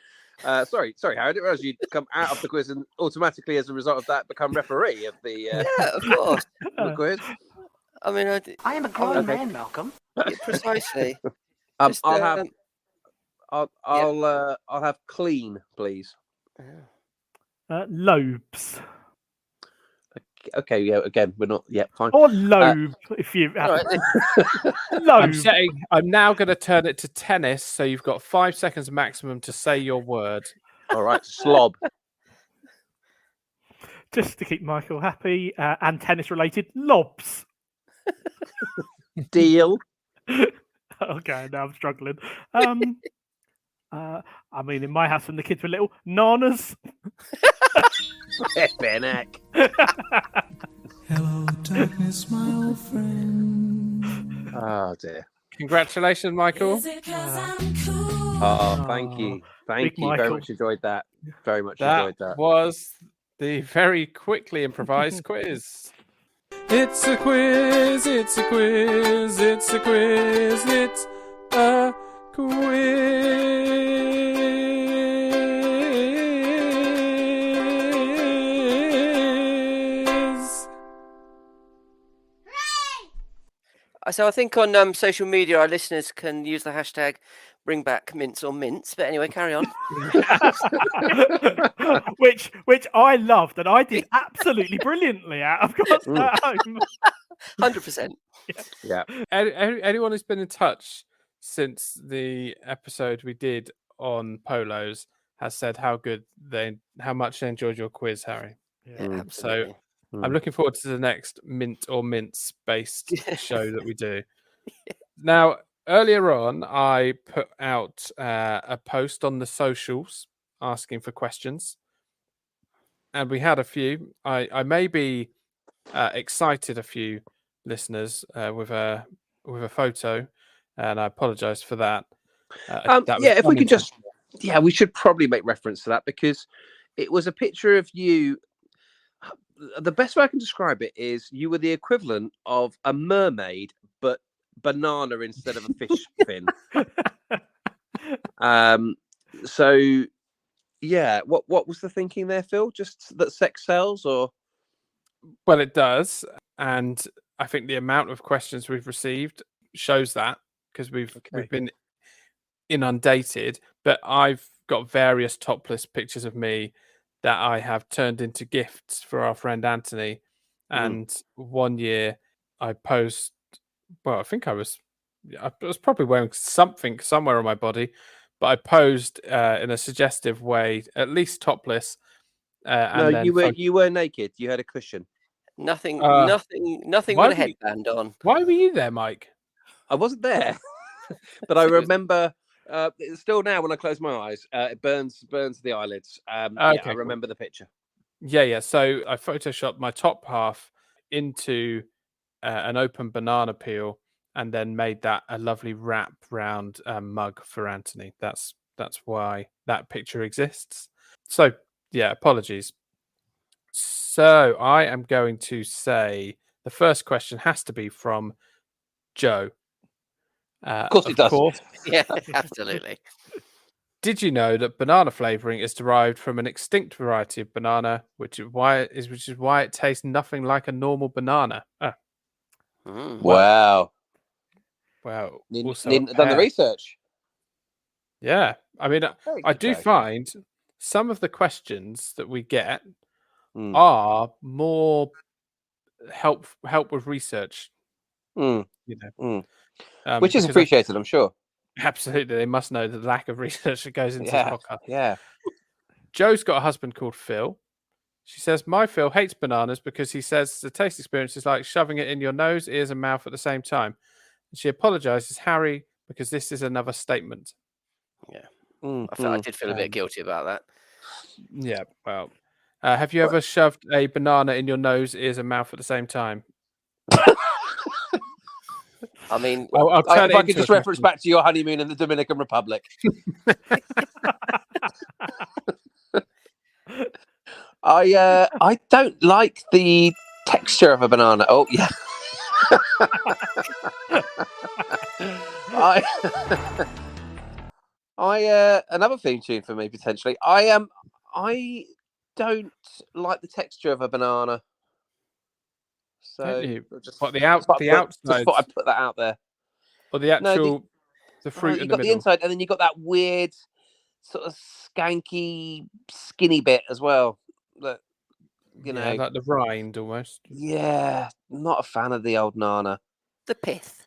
[SPEAKER 2] Sorry, Harry. I didn't realise you'd come out of the quiz and automatically, as a result of that, become referee of the.
[SPEAKER 4] Yeah, of course.
[SPEAKER 2] The quiz.
[SPEAKER 4] I mean,
[SPEAKER 7] I am a grown man, Malcolm.
[SPEAKER 4] Yeah, precisely.
[SPEAKER 2] I'll have clean, please.
[SPEAKER 5] Lobes.
[SPEAKER 2] Okay, yeah. Again, we're not yet fine.
[SPEAKER 5] Or lobe, if you have.
[SPEAKER 4] Right.
[SPEAKER 5] Lobe.
[SPEAKER 1] I'm now going to turn it to tennis, so you've got 5 seconds maximum to say your word.
[SPEAKER 2] All right, slob.
[SPEAKER 5] Just to keep Michael happy and tennis related, lobs.
[SPEAKER 2] Deal.
[SPEAKER 5] Okay, now I'm struggling. I mean, in my house when the kids were little, nanas.
[SPEAKER 2] Benek.
[SPEAKER 6] Hello, darkness, my old friend.
[SPEAKER 2] Oh dear.
[SPEAKER 1] Congratulations, Michael.
[SPEAKER 2] Oh, thank you. Thank you. Very
[SPEAKER 5] Michael.
[SPEAKER 2] much enjoyed that. Very much
[SPEAKER 1] That
[SPEAKER 2] enjoyed that.
[SPEAKER 1] was the very quickly improvised quiz. It's a quiz, it's a quiz, it's a quiz, it's a quiz.
[SPEAKER 4] So I think on social media, our listeners can use the hashtag bring back mints or mints. But anyway, carry on.
[SPEAKER 5] which I loved and I did absolutely brilliantly at. I've got that home.
[SPEAKER 4] 100%.
[SPEAKER 2] Yeah.
[SPEAKER 1] Anyone who's been in touch since the episode we did on polos has said how much they enjoyed your quiz, Harry.
[SPEAKER 4] Yeah, absolutely.
[SPEAKER 1] I'm looking forward to the next mint or mints based show that we do. Now, earlier on, I put out a post on the socials asking for questions, and we had a few. I maybe excited a few listeners with a photo, and I apologise for that.
[SPEAKER 2] If we could just, we should probably make reference to that because it was a picture of you. The best way I can describe it is you were the equivalent of a mermaid, but banana instead of a fish fin. So, yeah, what was the thinking there, Phil? Just that sex sells, or?
[SPEAKER 1] Well, it does, and I think the amount of questions we've received shows that because we've been inundated. But I've got various topless pictures of me that I have turned into gifts for our friend Anthony. And one year I posed, well, I think I was probably wearing something somewhere on my body, but I posed in a suggestive way, at least topless.
[SPEAKER 2] You were naked. You had a cushion.
[SPEAKER 4] Nothing with a headband on.
[SPEAKER 1] Why were you there, Mike?
[SPEAKER 2] I wasn't there, but I remember. Still now, when I close my eyes, it burns the eyelids. I remember the picture.
[SPEAKER 1] Yeah. So I photoshopped my top half into an open banana peel and then made that a lovely wrap round mug for Anthony. That's why that picture exists. So yeah, apologies. So I am going to say the first question has to be from Joe.
[SPEAKER 2] Of course it does.
[SPEAKER 4] Yeah, absolutely.
[SPEAKER 1] Did you know that banana flavoring is derived from an extinct variety of banana, which is why it tastes nothing like a normal banana?
[SPEAKER 4] Mm.
[SPEAKER 2] Wow.
[SPEAKER 1] Well, also
[SPEAKER 2] Needn't have done the
[SPEAKER 1] pear.
[SPEAKER 2] research.
[SPEAKER 1] Yeah, I mean,
[SPEAKER 2] Very
[SPEAKER 1] I
[SPEAKER 2] good,
[SPEAKER 1] do
[SPEAKER 2] Joe.
[SPEAKER 1] find some of the questions that we get
[SPEAKER 2] Mm.
[SPEAKER 1] are more help with research.
[SPEAKER 2] Mm.
[SPEAKER 1] You know,
[SPEAKER 2] Which is
[SPEAKER 1] because
[SPEAKER 2] appreciated, I'm sure.
[SPEAKER 1] absolutely, they must know the lack of research that goes into this podcast.
[SPEAKER 2] Yeah.
[SPEAKER 1] Joe's got a husband called Phil. She says, my Phil hates bananas because he says the taste experience is like shoving it in your nose, ears, and mouth at the same time. And she apologizes, Harry, because this is another statement.
[SPEAKER 4] Yeah.
[SPEAKER 2] Mm,
[SPEAKER 4] I did feel a bit guilty about that.
[SPEAKER 1] Yeah, well, have you ever shoved a banana in your nose, ears, and mouth at the same time?
[SPEAKER 4] I mean,
[SPEAKER 1] I'll turn
[SPEAKER 2] if I
[SPEAKER 1] it
[SPEAKER 2] could
[SPEAKER 1] into
[SPEAKER 2] just
[SPEAKER 1] a
[SPEAKER 2] reference
[SPEAKER 1] question.
[SPEAKER 2] back to your honeymoon in the Dominican Republic. I don't like the texture of a banana. Oh yeah. Another theme tune for me potentially. I don't like the texture of a banana. So
[SPEAKER 1] Don't you?
[SPEAKER 2] just
[SPEAKER 1] What, the
[SPEAKER 2] just thought
[SPEAKER 1] outside,
[SPEAKER 2] I'd put that out there.
[SPEAKER 1] or the
[SPEAKER 2] No,
[SPEAKER 1] actual the fruit
[SPEAKER 2] you
[SPEAKER 1] in the
[SPEAKER 2] got the
[SPEAKER 1] middle?
[SPEAKER 2] inside, and then you got that weird sort of skanky, skinny bit as well. That
[SPEAKER 1] Yeah, like the rind almost.
[SPEAKER 2] Yeah, not a fan of the old Nana.
[SPEAKER 4] the pith.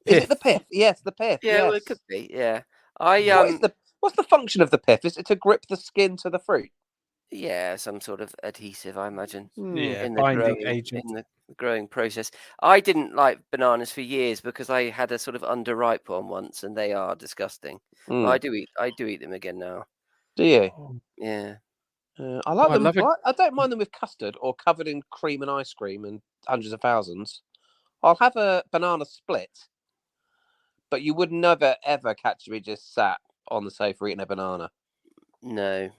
[SPEAKER 2] Is it the pith? Yes, the pith.
[SPEAKER 4] Yeah,
[SPEAKER 2] yes.
[SPEAKER 4] well, it could be. Yeah.
[SPEAKER 2] What's the function of the pith? Is it to grip the skin to the fruit?
[SPEAKER 4] Yeah, some sort of adhesive, I imagine.
[SPEAKER 1] Yeah,
[SPEAKER 4] In
[SPEAKER 1] binding agent.
[SPEAKER 4] the growing process. I didn't like bananas for years because I had a sort of underripe one once, and they are disgusting. But I do eat them again now.
[SPEAKER 2] Do you?
[SPEAKER 1] Oh,
[SPEAKER 4] Yeah.
[SPEAKER 2] I like
[SPEAKER 1] I
[SPEAKER 2] them.
[SPEAKER 1] love it.
[SPEAKER 2] I don't mind them with custard or covered in cream and ice cream and hundreds of thousands. I'll have a banana split, but you would never ever catch me just sat on the sofa eating a banana.
[SPEAKER 4] No.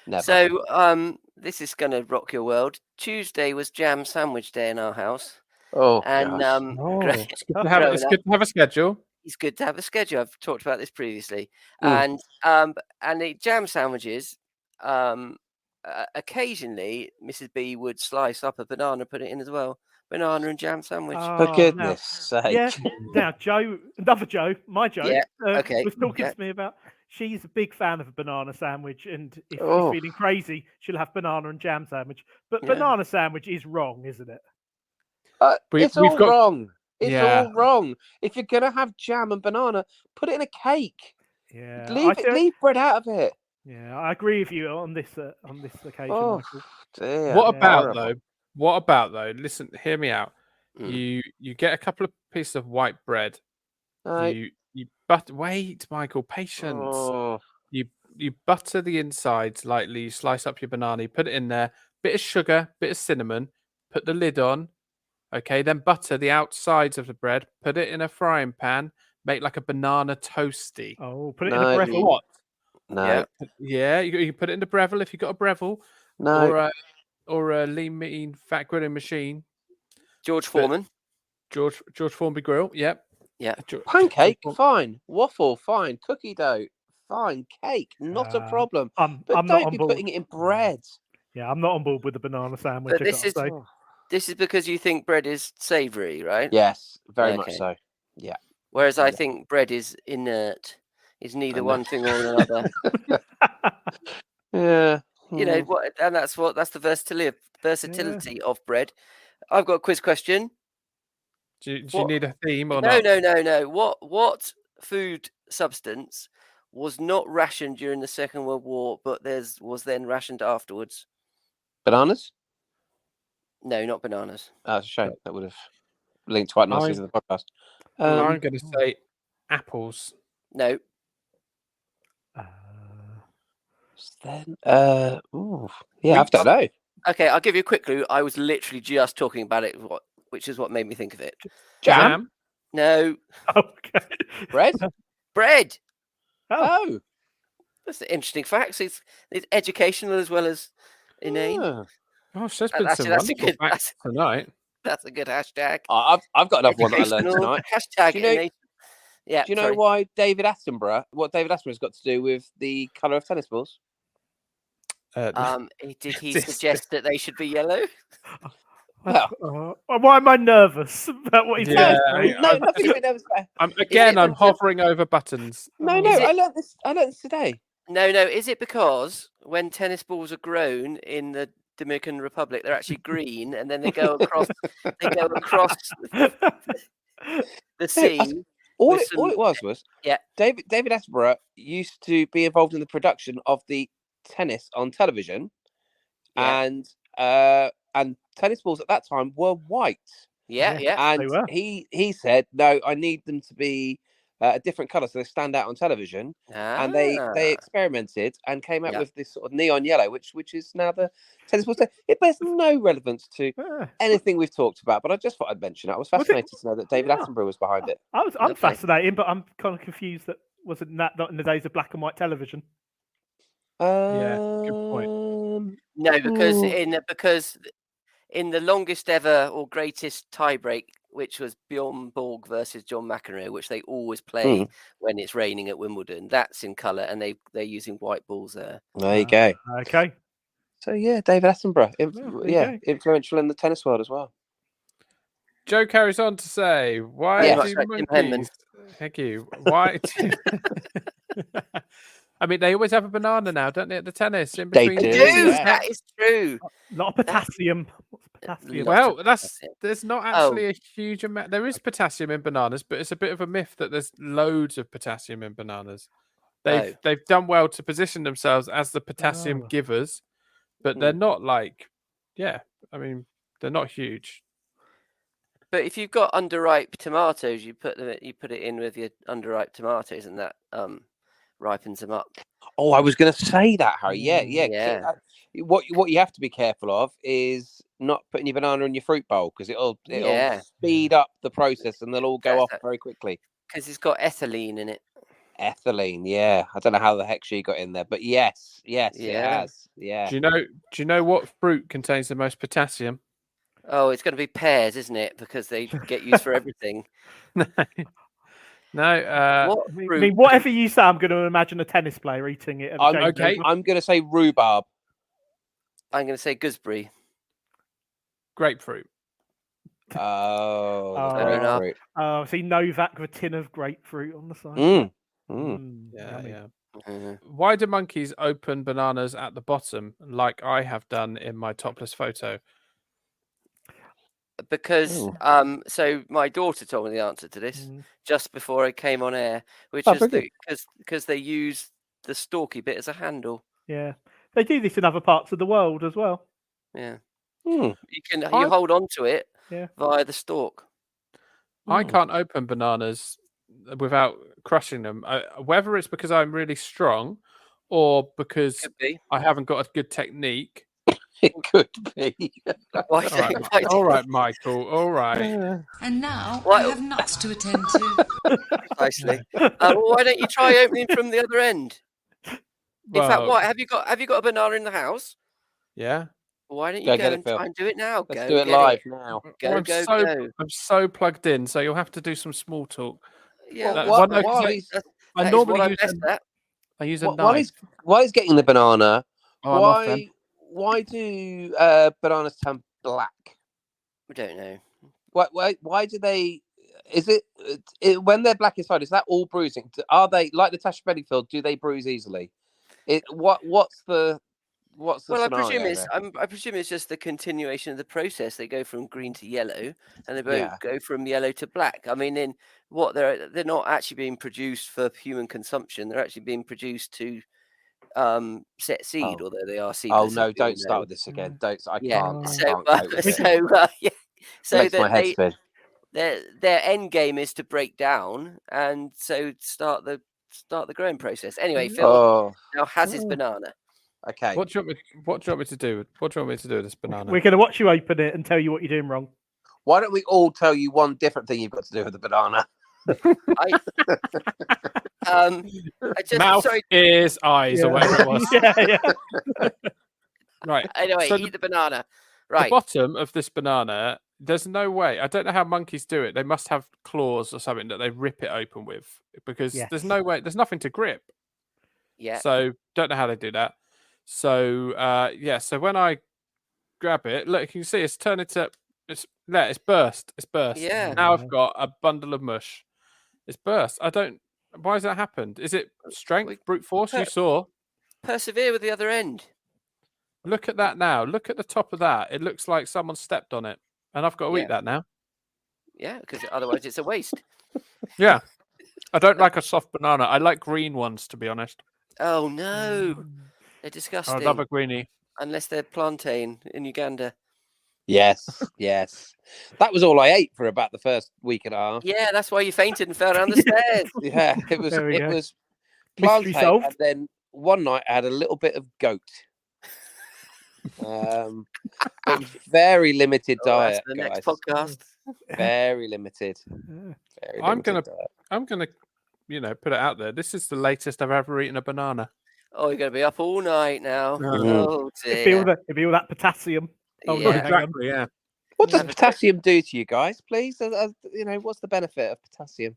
[SPEAKER 2] Never.
[SPEAKER 4] So, this is going to rock your world. Tuesday was jam sandwich day in our house.
[SPEAKER 2] Oh,
[SPEAKER 4] And
[SPEAKER 2] gosh.
[SPEAKER 1] It's good to have a schedule.
[SPEAKER 4] It's good to have a schedule. I've talked about this previously.
[SPEAKER 2] Mm.
[SPEAKER 4] And the jam sandwiches, occasionally Mrs. B would slice up a banana, put it in as well. Banana and jam sandwich.
[SPEAKER 2] For goodness sake.
[SPEAKER 5] Yeah. Now, Joe, another Joe, my Joe,
[SPEAKER 4] Yeah, okay,
[SPEAKER 5] was talking
[SPEAKER 4] yeah.
[SPEAKER 5] to me about. She's a big fan of a banana sandwich, and if
[SPEAKER 2] Oh.
[SPEAKER 5] she's feeling crazy, she'll have banana and jam sandwich. But
[SPEAKER 4] Yeah.
[SPEAKER 5] banana sandwich is wrong, isn't it?
[SPEAKER 2] It's
[SPEAKER 1] we've
[SPEAKER 2] all
[SPEAKER 1] got-
[SPEAKER 2] wrong. It's
[SPEAKER 1] Yeah.
[SPEAKER 2] all wrong. If you're gonna have jam and banana, put it in a cake.
[SPEAKER 5] Yeah.
[SPEAKER 2] Leave bread out of it.
[SPEAKER 5] Yeah, I agree with you on this occasion,
[SPEAKER 2] Oh,
[SPEAKER 5] Michael.
[SPEAKER 2] dear.
[SPEAKER 1] What about
[SPEAKER 2] Horrible.
[SPEAKER 1] though? What about though? Listen, hear me out.
[SPEAKER 4] Mm.
[SPEAKER 1] You get a couple of pieces of white bread.
[SPEAKER 2] No.
[SPEAKER 1] You wait, Michael, patience.
[SPEAKER 2] Oh.
[SPEAKER 1] You butter the insides lightly. You slice up your banana. You put it in there. Bit of sugar, bit of cinnamon. Put the lid on. Okay, then butter the outsides of the bread. Put it in a frying pan. Make like a banana toasty.
[SPEAKER 5] Oh, put it in
[SPEAKER 2] No.
[SPEAKER 5] a
[SPEAKER 1] You know
[SPEAKER 5] Breville.
[SPEAKER 1] what?
[SPEAKER 2] No.
[SPEAKER 1] Yeah, you can put it in the Breville if you got a Breville,
[SPEAKER 2] No.
[SPEAKER 1] or a lean mean fat grilling machine.
[SPEAKER 4] George
[SPEAKER 1] But-
[SPEAKER 4] Foreman.
[SPEAKER 1] George Formby grill. Yep.
[SPEAKER 4] Yeah.
[SPEAKER 2] Pancake,
[SPEAKER 1] George-
[SPEAKER 2] fine. Waffle, fine. Cookie dough, fine. Cake, not a problem.
[SPEAKER 5] I'm
[SPEAKER 2] But
[SPEAKER 5] not
[SPEAKER 2] don't
[SPEAKER 5] on
[SPEAKER 2] be
[SPEAKER 5] board.
[SPEAKER 2] putting it in bread.
[SPEAKER 5] Yeah, I'm not on board with the banana sandwich.
[SPEAKER 4] But this is this is because you think bread is savoury, right?
[SPEAKER 2] Yes, very much
[SPEAKER 4] Okay.
[SPEAKER 2] so.
[SPEAKER 4] Whereas I
[SPEAKER 2] Yeah.
[SPEAKER 4] think bread is inert. Is neither
[SPEAKER 2] know.
[SPEAKER 4] one thing or another.
[SPEAKER 2] Yeah.
[SPEAKER 4] You know what? And that's the versatility of bread. I've got a quiz question.
[SPEAKER 1] Do you
[SPEAKER 4] What-
[SPEAKER 1] need a theme or
[SPEAKER 4] No,
[SPEAKER 1] not?
[SPEAKER 4] no. What food substance was not rationed during the Second World War, but was then rationed afterwards?
[SPEAKER 2] Bananas?
[SPEAKER 4] No, not bananas.
[SPEAKER 2] Oh, it's a shame. That would have linked quite nicely to the podcast.
[SPEAKER 1] I'm going to say apples.
[SPEAKER 4] No.
[SPEAKER 2] Then, I don't know.
[SPEAKER 4] Okay, I'll give you a quick clue. I was literally just talking about it, which is what made me think of it.
[SPEAKER 2] Jam?
[SPEAKER 4] No.
[SPEAKER 5] Okay.
[SPEAKER 2] Bread?
[SPEAKER 4] Bread.
[SPEAKER 2] Oh.
[SPEAKER 4] That's an interesting facts. It's educational as well as inane.
[SPEAKER 2] Oh.
[SPEAKER 1] Gosh, there's been
[SPEAKER 4] Actually,
[SPEAKER 1] some
[SPEAKER 4] that's a
[SPEAKER 1] wonderful
[SPEAKER 4] good.
[SPEAKER 1] facts tonight.
[SPEAKER 4] That's a good hashtag.
[SPEAKER 2] I've got another one that I learned
[SPEAKER 4] Educational
[SPEAKER 2] tonight.
[SPEAKER 4] hashtag.
[SPEAKER 2] Do you know-
[SPEAKER 4] inane. Yeah.
[SPEAKER 2] Do you know
[SPEAKER 4] sorry.
[SPEAKER 2] why David Attenborough's got to do with the colour of tennis balls?
[SPEAKER 4] Did he
[SPEAKER 1] This-
[SPEAKER 4] suggest that they should be yellow?
[SPEAKER 2] Well,
[SPEAKER 5] Why am I nervous about what he's
[SPEAKER 1] Yeah,
[SPEAKER 5] saying?
[SPEAKER 2] no, nothing to be nervous about.
[SPEAKER 1] I'm hovering over buttons.
[SPEAKER 2] No,
[SPEAKER 4] Is it-
[SPEAKER 2] I learned this today.
[SPEAKER 4] No. Is it because when tennis balls are grown in the Dominican Republic, they're actually green, and then they go across. They go across the sea.
[SPEAKER 2] All
[SPEAKER 4] with
[SPEAKER 2] it was
[SPEAKER 4] Yeah.
[SPEAKER 2] David Attenborough used to be involved in the production of the tennis on television,
[SPEAKER 4] Yeah.
[SPEAKER 2] and tennis balls at that time were white.
[SPEAKER 4] Yeah.
[SPEAKER 2] And
[SPEAKER 5] were.
[SPEAKER 2] he said, no, I need them to be a different color so they stand out on television. And they experimented and came out with this sort of neon yellow, which is now the tennis ball. It bears no relevance to anything we've talked about, but I just thought I'd mention it. I was fascinated to know that David Attenborough was behind it.
[SPEAKER 5] I'm
[SPEAKER 4] Lovely.
[SPEAKER 5] fascinated, but I'm kind of confused that wasn't that not in the days of black and white television.
[SPEAKER 1] Yeah, good point.
[SPEAKER 4] No, because in the longest ever or greatest tiebreak, which was Bjorn Borg versus John McEnroe, which they always play when it's raining at Wimbledon, that's in colour, and they're using white balls there.
[SPEAKER 2] There you go.
[SPEAKER 5] Okay.
[SPEAKER 2] So yeah, David Attenborough,
[SPEAKER 5] There you go.
[SPEAKER 2] influential in the tennis world as well.
[SPEAKER 1] Joe carries on to say, why
[SPEAKER 4] Yeah,
[SPEAKER 1] do
[SPEAKER 4] that's right, Tim Henman.
[SPEAKER 1] monkeys... Thank you. Why do... I mean, they always have a banana now, don't they, at the tennis? In
[SPEAKER 2] They
[SPEAKER 1] between
[SPEAKER 2] do,
[SPEAKER 1] the
[SPEAKER 2] yeah.
[SPEAKER 4] That is true.
[SPEAKER 5] A lot of potassium. What's potassium?
[SPEAKER 1] Well,
[SPEAKER 4] Lots of
[SPEAKER 1] there's not actually a huge amount. There is potassium in bananas, but it's a bit of a myth that there's loads of potassium in bananas. They've done well to position themselves as the potassium givers, but they're not like, I mean, they're not huge.
[SPEAKER 4] But if you've got underripe tomatoes, you put it in with your underripe tomatoes, and that ripens them up.
[SPEAKER 2] Oh, I was going to say that, Harry. Yeah.
[SPEAKER 4] Yeah.
[SPEAKER 2] What you have to be careful of is not putting your banana in your fruit bowl because it'll speed up the process and they'll all go off very quickly.
[SPEAKER 4] Because it's got ethylene in it.
[SPEAKER 2] Ethylene, yeah. I don't know how the heck she got in there, but yes, it has. Yeah.
[SPEAKER 1] Do you know what fruit contains the most potassium?
[SPEAKER 4] Oh, it's going to be pears, isn't it? Because they get used for everything.
[SPEAKER 1] No.
[SPEAKER 4] What
[SPEAKER 5] I
[SPEAKER 4] fruit?
[SPEAKER 5] mean, whatever you say, I'm going to imagine a tennis player eating it. At the game
[SPEAKER 1] okay.
[SPEAKER 5] table.
[SPEAKER 2] I'm going to say rhubarb.
[SPEAKER 4] I'm going to say gooseberry.
[SPEAKER 1] Grapefruit.
[SPEAKER 2] Oh,
[SPEAKER 5] Oh.
[SPEAKER 2] the grapefruit.
[SPEAKER 5] Oh, see Novak with a tin of grapefruit on the side.
[SPEAKER 1] Yeah.
[SPEAKER 4] Mhm.
[SPEAKER 1] Why do monkeys open bananas at the bottom like I have done in my topless photo?
[SPEAKER 4] Because so my daughter told me the answer to this just before I came on air, which is because they use the stalky bit as a handle.
[SPEAKER 5] Yeah, they do this in other parts of the world as well.
[SPEAKER 4] Yeah,
[SPEAKER 2] Mm.
[SPEAKER 4] you hold on to it via the stalk.
[SPEAKER 1] I can't open bananas without crushing them. Whether it's because I'm really strong or because
[SPEAKER 4] Could be.
[SPEAKER 1] I haven't got a good technique.
[SPEAKER 2] It could be.
[SPEAKER 1] All right, Michael. All right.
[SPEAKER 6] And now I have nuts to attend to.
[SPEAKER 4] Precisely. Why don't you try opening from the other end? In fact, what have you got a banana in the house?
[SPEAKER 1] Yeah.
[SPEAKER 4] Why don't you go and
[SPEAKER 2] Phil.
[SPEAKER 4] try and do it now?
[SPEAKER 2] Let's do it live now.
[SPEAKER 4] Go.
[SPEAKER 1] I'm so plugged in, so you'll have to do some small talk.
[SPEAKER 4] Yeah.
[SPEAKER 1] I normally use a knife.
[SPEAKER 2] While he's getting the banana,
[SPEAKER 1] Oh, I'm off then.
[SPEAKER 2] why do bananas turn black?
[SPEAKER 4] I don't know.
[SPEAKER 2] Why do they? Is it when they're black inside? Is that all bruising? Are they like Natasha Bedingfield? Do they bruise easily? What's the scenario
[SPEAKER 4] I presume it's just the continuation of the process. They go from green to yellow, and they both go from yellow to black. I mean, they're not actually being produced for human consumption. They're actually being produced to set seed, although they are seedless.
[SPEAKER 2] Oh no! Don't start with this again. Don't. I can't.
[SPEAKER 4] So
[SPEAKER 2] makes my head spin.
[SPEAKER 4] Their end game is to break down, and so start the growing process. Anyway, Phil now has his banana.
[SPEAKER 2] Okay.
[SPEAKER 1] What do you want me to do? What do you want me to do with this banana?
[SPEAKER 5] We're going to watch you open it and tell you what you're doing wrong.
[SPEAKER 2] Why don't we all tell you one different thing you've got to do with the banana?
[SPEAKER 4] I just
[SPEAKER 1] Mouth,
[SPEAKER 4] sorry.
[SPEAKER 1] ears, eyes, or whatever it was.
[SPEAKER 5] yeah.
[SPEAKER 1] Right.
[SPEAKER 4] Anyway,
[SPEAKER 1] So
[SPEAKER 4] eat the banana.
[SPEAKER 1] The
[SPEAKER 4] Right.
[SPEAKER 1] bottom of this banana, there's no way. I don't know how monkeys do it. They must have claws or something that they rip it open with, because
[SPEAKER 5] Yes.
[SPEAKER 1] there's no way. There's nothing to grip.
[SPEAKER 4] Yeah.
[SPEAKER 1] So don't know how they do that. So yeah. So when I grab it, look, you can see it's turned into it's burst. It's burst.
[SPEAKER 4] Yeah.
[SPEAKER 1] Now I've got a bundle of mush. It's burst. I don't. Why has that happened? Is it strength, brute force? You saw.
[SPEAKER 4] Persevere with the other end.
[SPEAKER 1] Look at that now. Look at the top of that. It looks like someone stepped on it, and I've got to eat that now.
[SPEAKER 4] Yeah, because otherwise it's a waste.
[SPEAKER 1] Yeah. I don't like a soft banana. I like green ones, to be honest.
[SPEAKER 4] Oh no, they're
[SPEAKER 1] I
[SPEAKER 4] disgusting.
[SPEAKER 1] love a greenie.
[SPEAKER 4] Unless they're plantain in Uganda.
[SPEAKER 2] Yes, yes. That was all I ate for about the first week and a half.
[SPEAKER 4] Yeah, that's why you fainted and fell down the stairs.
[SPEAKER 2] Yeah, it was
[SPEAKER 5] There we go.
[SPEAKER 2] was
[SPEAKER 5] Mystery
[SPEAKER 2] plantain,
[SPEAKER 5] solved.
[SPEAKER 2] and then one night I had a little bit of goat. But very limited
[SPEAKER 4] That's
[SPEAKER 2] diet,
[SPEAKER 4] the
[SPEAKER 2] guys.
[SPEAKER 4] next podcast.
[SPEAKER 2] Very limited.
[SPEAKER 5] Yeah.
[SPEAKER 2] Very
[SPEAKER 1] I'm
[SPEAKER 2] limited
[SPEAKER 1] gonna-
[SPEAKER 2] diet.
[SPEAKER 1] I'm going to, put it out there. This is the latest I've ever eaten a banana.
[SPEAKER 4] Oh, you're going to be up all night now.
[SPEAKER 1] Mm.
[SPEAKER 4] Oh
[SPEAKER 5] It'd be all
[SPEAKER 4] dear.
[SPEAKER 5] that potassium. Oh,
[SPEAKER 4] Yeah.
[SPEAKER 5] no, hang on.
[SPEAKER 1] yeah.
[SPEAKER 2] What does
[SPEAKER 4] Yeah.
[SPEAKER 2] potassium do to you guys, please? What's the benefit of potassium?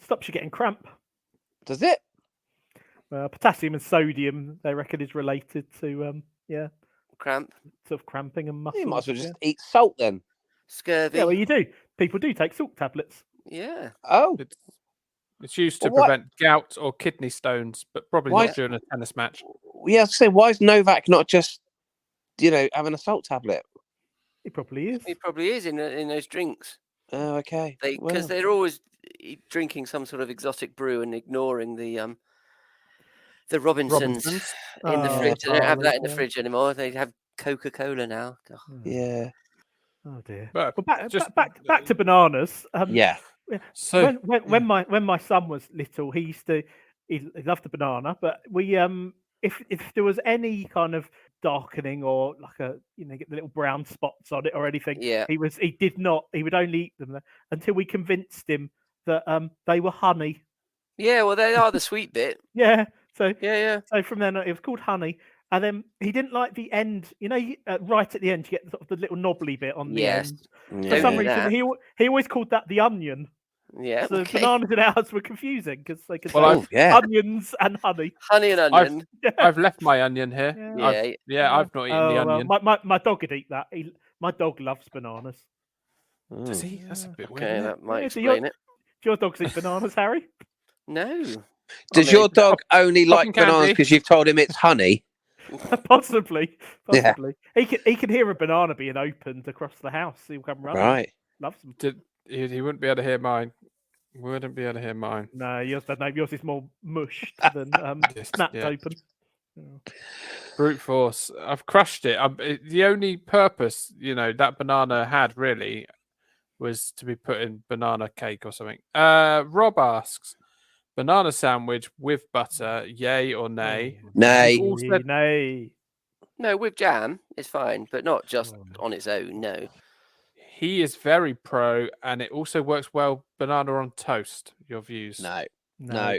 [SPEAKER 5] Stops you getting cramp.
[SPEAKER 2] Does it?
[SPEAKER 5] Potassium and sodium, they reckon, is related to
[SPEAKER 4] Cramp,
[SPEAKER 5] sort of cramping and muscle.
[SPEAKER 2] You might as well just eat salt then.
[SPEAKER 4] scurvy.
[SPEAKER 5] Yeah, well, you do. People do take salt tablets.
[SPEAKER 4] Yeah.
[SPEAKER 2] Oh,
[SPEAKER 1] It's used to
[SPEAKER 2] Well, what-
[SPEAKER 1] prevent gout or kidney stones, but probably
[SPEAKER 2] Why-
[SPEAKER 1] not during a tennis match.
[SPEAKER 2] yeah. I was saying, why is Novak not just, having a salt tablet?
[SPEAKER 5] It probably is.
[SPEAKER 4] It probably is in those drinks.
[SPEAKER 2] Oh, okay.
[SPEAKER 4] Because
[SPEAKER 2] Well,
[SPEAKER 4] they're always drinking some sort of exotic brew and ignoring the Robinsons in the
[SPEAKER 5] Oh,
[SPEAKER 4] fridge. They don't have that in the
[SPEAKER 5] yeah.
[SPEAKER 4] fridge anymore. They have Coca-Cola now. God.
[SPEAKER 2] yeah,
[SPEAKER 5] Oh dear.
[SPEAKER 1] But
[SPEAKER 5] Well,
[SPEAKER 1] just-
[SPEAKER 5] back to bananas.
[SPEAKER 2] yeah.
[SPEAKER 1] So
[SPEAKER 5] When my son was little, he loved the banana, but we if there was any kind of darkening or like get the little brown spots on it or anything,
[SPEAKER 4] Yeah.
[SPEAKER 5] he would only eat them until we convinced him that they were honey.
[SPEAKER 4] Yeah, well, they are the sweet bit.
[SPEAKER 5] Yeah. So
[SPEAKER 4] Yeah.
[SPEAKER 5] from then on, it was called honey. And then he didn't like the end, right at the end, you get sort of the little knobbly bit on the
[SPEAKER 4] Yes.
[SPEAKER 5] end.
[SPEAKER 2] Yeah.
[SPEAKER 5] For some
[SPEAKER 4] do
[SPEAKER 5] reason,
[SPEAKER 4] that.
[SPEAKER 5] he always called that the onion.
[SPEAKER 4] Yeah.
[SPEAKER 5] So
[SPEAKER 4] Okay.
[SPEAKER 5] bananas in ours were confusing because they could
[SPEAKER 1] Well,
[SPEAKER 5] say
[SPEAKER 2] yeah.
[SPEAKER 5] onions and honey.
[SPEAKER 4] Honey and onion.
[SPEAKER 1] I've left my onion here.
[SPEAKER 5] Yeah.
[SPEAKER 4] Yeah.
[SPEAKER 1] I've not eaten the onion.
[SPEAKER 5] My dog would eat that. My dog loves bananas.
[SPEAKER 1] Does he? That's a bit weird.
[SPEAKER 4] Okay,
[SPEAKER 1] isn't it?
[SPEAKER 4] that might
[SPEAKER 5] Yeah, so
[SPEAKER 4] explain it.
[SPEAKER 5] Do your dogs eat bananas, Harry?
[SPEAKER 4] No.
[SPEAKER 2] Does
[SPEAKER 4] I
[SPEAKER 2] your
[SPEAKER 4] mean,
[SPEAKER 2] dog only like
[SPEAKER 1] cotton candy.
[SPEAKER 2] bananas because you've told him it's honey?
[SPEAKER 5] Possibly.
[SPEAKER 2] Yeah.
[SPEAKER 5] He can hear a banana being opened across the house. He'll come running.
[SPEAKER 2] Right.
[SPEAKER 5] Loves them.
[SPEAKER 1] He wouldn't be able to hear mine. Wouldn't be able to hear mine.
[SPEAKER 5] No, yours is more mushed than
[SPEAKER 1] Yes,
[SPEAKER 5] snapped
[SPEAKER 1] yeah.
[SPEAKER 5] open.
[SPEAKER 1] Brute force. I've crushed it. The only purpose, that banana had really was to be put in banana cake or something. Rob asks, banana sandwich with butter, yay or nay?
[SPEAKER 2] Nay.
[SPEAKER 1] You've all said-
[SPEAKER 5] Nay.
[SPEAKER 4] No, with jam, it's fine, but not just on its own. No.
[SPEAKER 1] He is very pro, and it also works well banana on toast. Your views?
[SPEAKER 2] No.
[SPEAKER 5] No.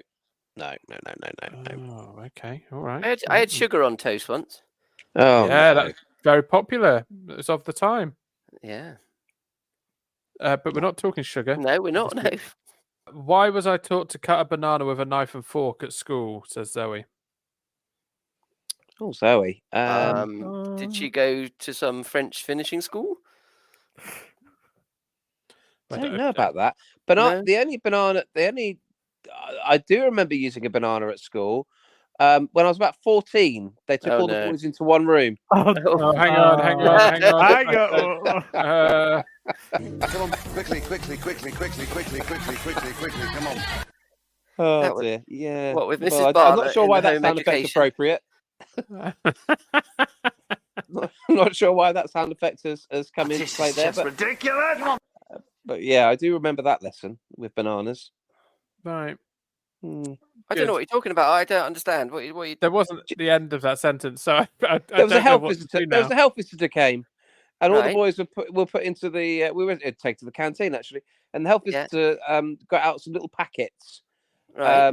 [SPEAKER 2] No.
[SPEAKER 1] Oh, okay. All right.
[SPEAKER 4] I had sugar on toast once.
[SPEAKER 2] Oh,
[SPEAKER 1] yeah,
[SPEAKER 2] no.
[SPEAKER 1] that's very popular. It's of the time.
[SPEAKER 4] Yeah.
[SPEAKER 1] But we're not talking sugar.
[SPEAKER 4] No, we're not. No.
[SPEAKER 1] Why was I taught to cut a banana with a knife and fork at school? Says Zoe.
[SPEAKER 2] Oh, Zoe.
[SPEAKER 4] Did she go to some French finishing school?
[SPEAKER 2] I don't know about that. But
[SPEAKER 4] No.
[SPEAKER 2] I do remember using a banana at school. When I was about 14, they took
[SPEAKER 4] Oh,
[SPEAKER 2] all
[SPEAKER 4] no.
[SPEAKER 2] the boys into one room.
[SPEAKER 5] Oh,
[SPEAKER 1] Oh, hang on.
[SPEAKER 5] hang on.
[SPEAKER 3] Come on, quickly. Come on.
[SPEAKER 2] Oh
[SPEAKER 4] That was-
[SPEAKER 2] dear, yeah.
[SPEAKER 4] What, with Mrs.
[SPEAKER 2] I'm not
[SPEAKER 4] Bartlett
[SPEAKER 2] sure
[SPEAKER 4] in
[SPEAKER 2] why
[SPEAKER 4] the
[SPEAKER 2] that
[SPEAKER 4] home
[SPEAKER 2] sound effect's
[SPEAKER 4] education?
[SPEAKER 2] appropriate. I'm not sure why that sound effect has come into play there,
[SPEAKER 3] ridiculous.
[SPEAKER 2] but yeah, I do remember that lesson with bananas.
[SPEAKER 1] Right.
[SPEAKER 2] Hmm.
[SPEAKER 4] I don't know what you're talking about. I don't understand. What you...
[SPEAKER 1] There wasn't the end of that sentence, so I
[SPEAKER 2] There was a
[SPEAKER 1] don't know
[SPEAKER 2] health
[SPEAKER 1] what to
[SPEAKER 2] visitor.
[SPEAKER 1] do
[SPEAKER 2] There was
[SPEAKER 1] now.
[SPEAKER 2] a health visitor came, and all the
[SPEAKER 4] Right.
[SPEAKER 2] boys were put into the we were take to the canteen actually, and the help is to got out some little packets,
[SPEAKER 4] Right.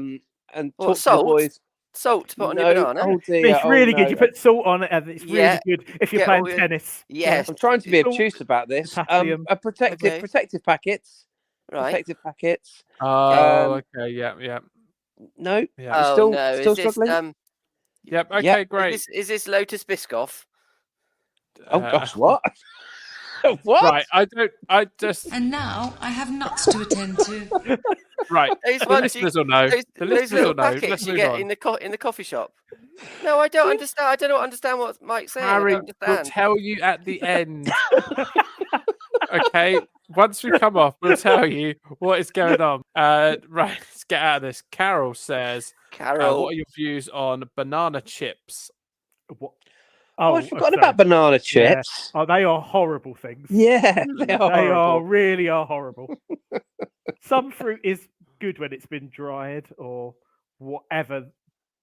[SPEAKER 2] and
[SPEAKER 4] What,
[SPEAKER 2] talk to the
[SPEAKER 4] salt?
[SPEAKER 2] boys.
[SPEAKER 4] Salt to put on your
[SPEAKER 2] No,
[SPEAKER 4] banana.
[SPEAKER 2] oh dear,
[SPEAKER 5] It's really
[SPEAKER 2] oh,
[SPEAKER 5] good.
[SPEAKER 2] no.
[SPEAKER 5] You put salt on it, and it's
[SPEAKER 4] Yeah,
[SPEAKER 5] really good if you're
[SPEAKER 4] get
[SPEAKER 5] playing
[SPEAKER 4] all your-
[SPEAKER 5] tennis.
[SPEAKER 4] Yes.
[SPEAKER 2] I'm trying to be
[SPEAKER 5] Salt,
[SPEAKER 2] obtuse about this.
[SPEAKER 5] potassium.
[SPEAKER 2] A protective packets.
[SPEAKER 4] Right.
[SPEAKER 2] Protective packets.
[SPEAKER 1] Oh, okay. Yeah.
[SPEAKER 2] No,
[SPEAKER 1] Yeah.
[SPEAKER 2] you
[SPEAKER 4] Oh
[SPEAKER 2] still
[SPEAKER 4] no!
[SPEAKER 2] still
[SPEAKER 4] Is this
[SPEAKER 2] struggling?
[SPEAKER 1] Yep. Okay.
[SPEAKER 2] Yep.
[SPEAKER 1] Great.
[SPEAKER 4] is this Lotus Biscoff?
[SPEAKER 2] Oh gosh, what? What?
[SPEAKER 1] Right. I just.
[SPEAKER 6] And now I have nuts to attend to.
[SPEAKER 1] Right.
[SPEAKER 4] Those
[SPEAKER 1] The
[SPEAKER 4] ones
[SPEAKER 1] listeners will know.
[SPEAKER 4] those,
[SPEAKER 1] The
[SPEAKER 4] those
[SPEAKER 1] listeners
[SPEAKER 4] little
[SPEAKER 1] will know.
[SPEAKER 4] packets
[SPEAKER 1] Let's
[SPEAKER 4] you
[SPEAKER 1] move
[SPEAKER 4] get
[SPEAKER 1] on.
[SPEAKER 4] in the coffee shop. No, I don't understand. I don't understand what Mike's saying. I
[SPEAKER 1] Harry
[SPEAKER 4] don't
[SPEAKER 1] will
[SPEAKER 4] understand.
[SPEAKER 1] tell you at the end. Okay. Once we come off, we'll tell you what is going on. Right. Let's get out of this. Carol says,
[SPEAKER 4] Carol,
[SPEAKER 1] "What are your views on banana chips?"
[SPEAKER 5] What?
[SPEAKER 2] Oh, I
[SPEAKER 5] sorry.
[SPEAKER 2] forgot about banana
[SPEAKER 5] Yeah.
[SPEAKER 2] chips.
[SPEAKER 5] Oh, they are horrible things.
[SPEAKER 2] Yeah, they are
[SPEAKER 5] They
[SPEAKER 2] horrible.
[SPEAKER 5] really are horrible. Some fruit is good when it's been dried or whatever,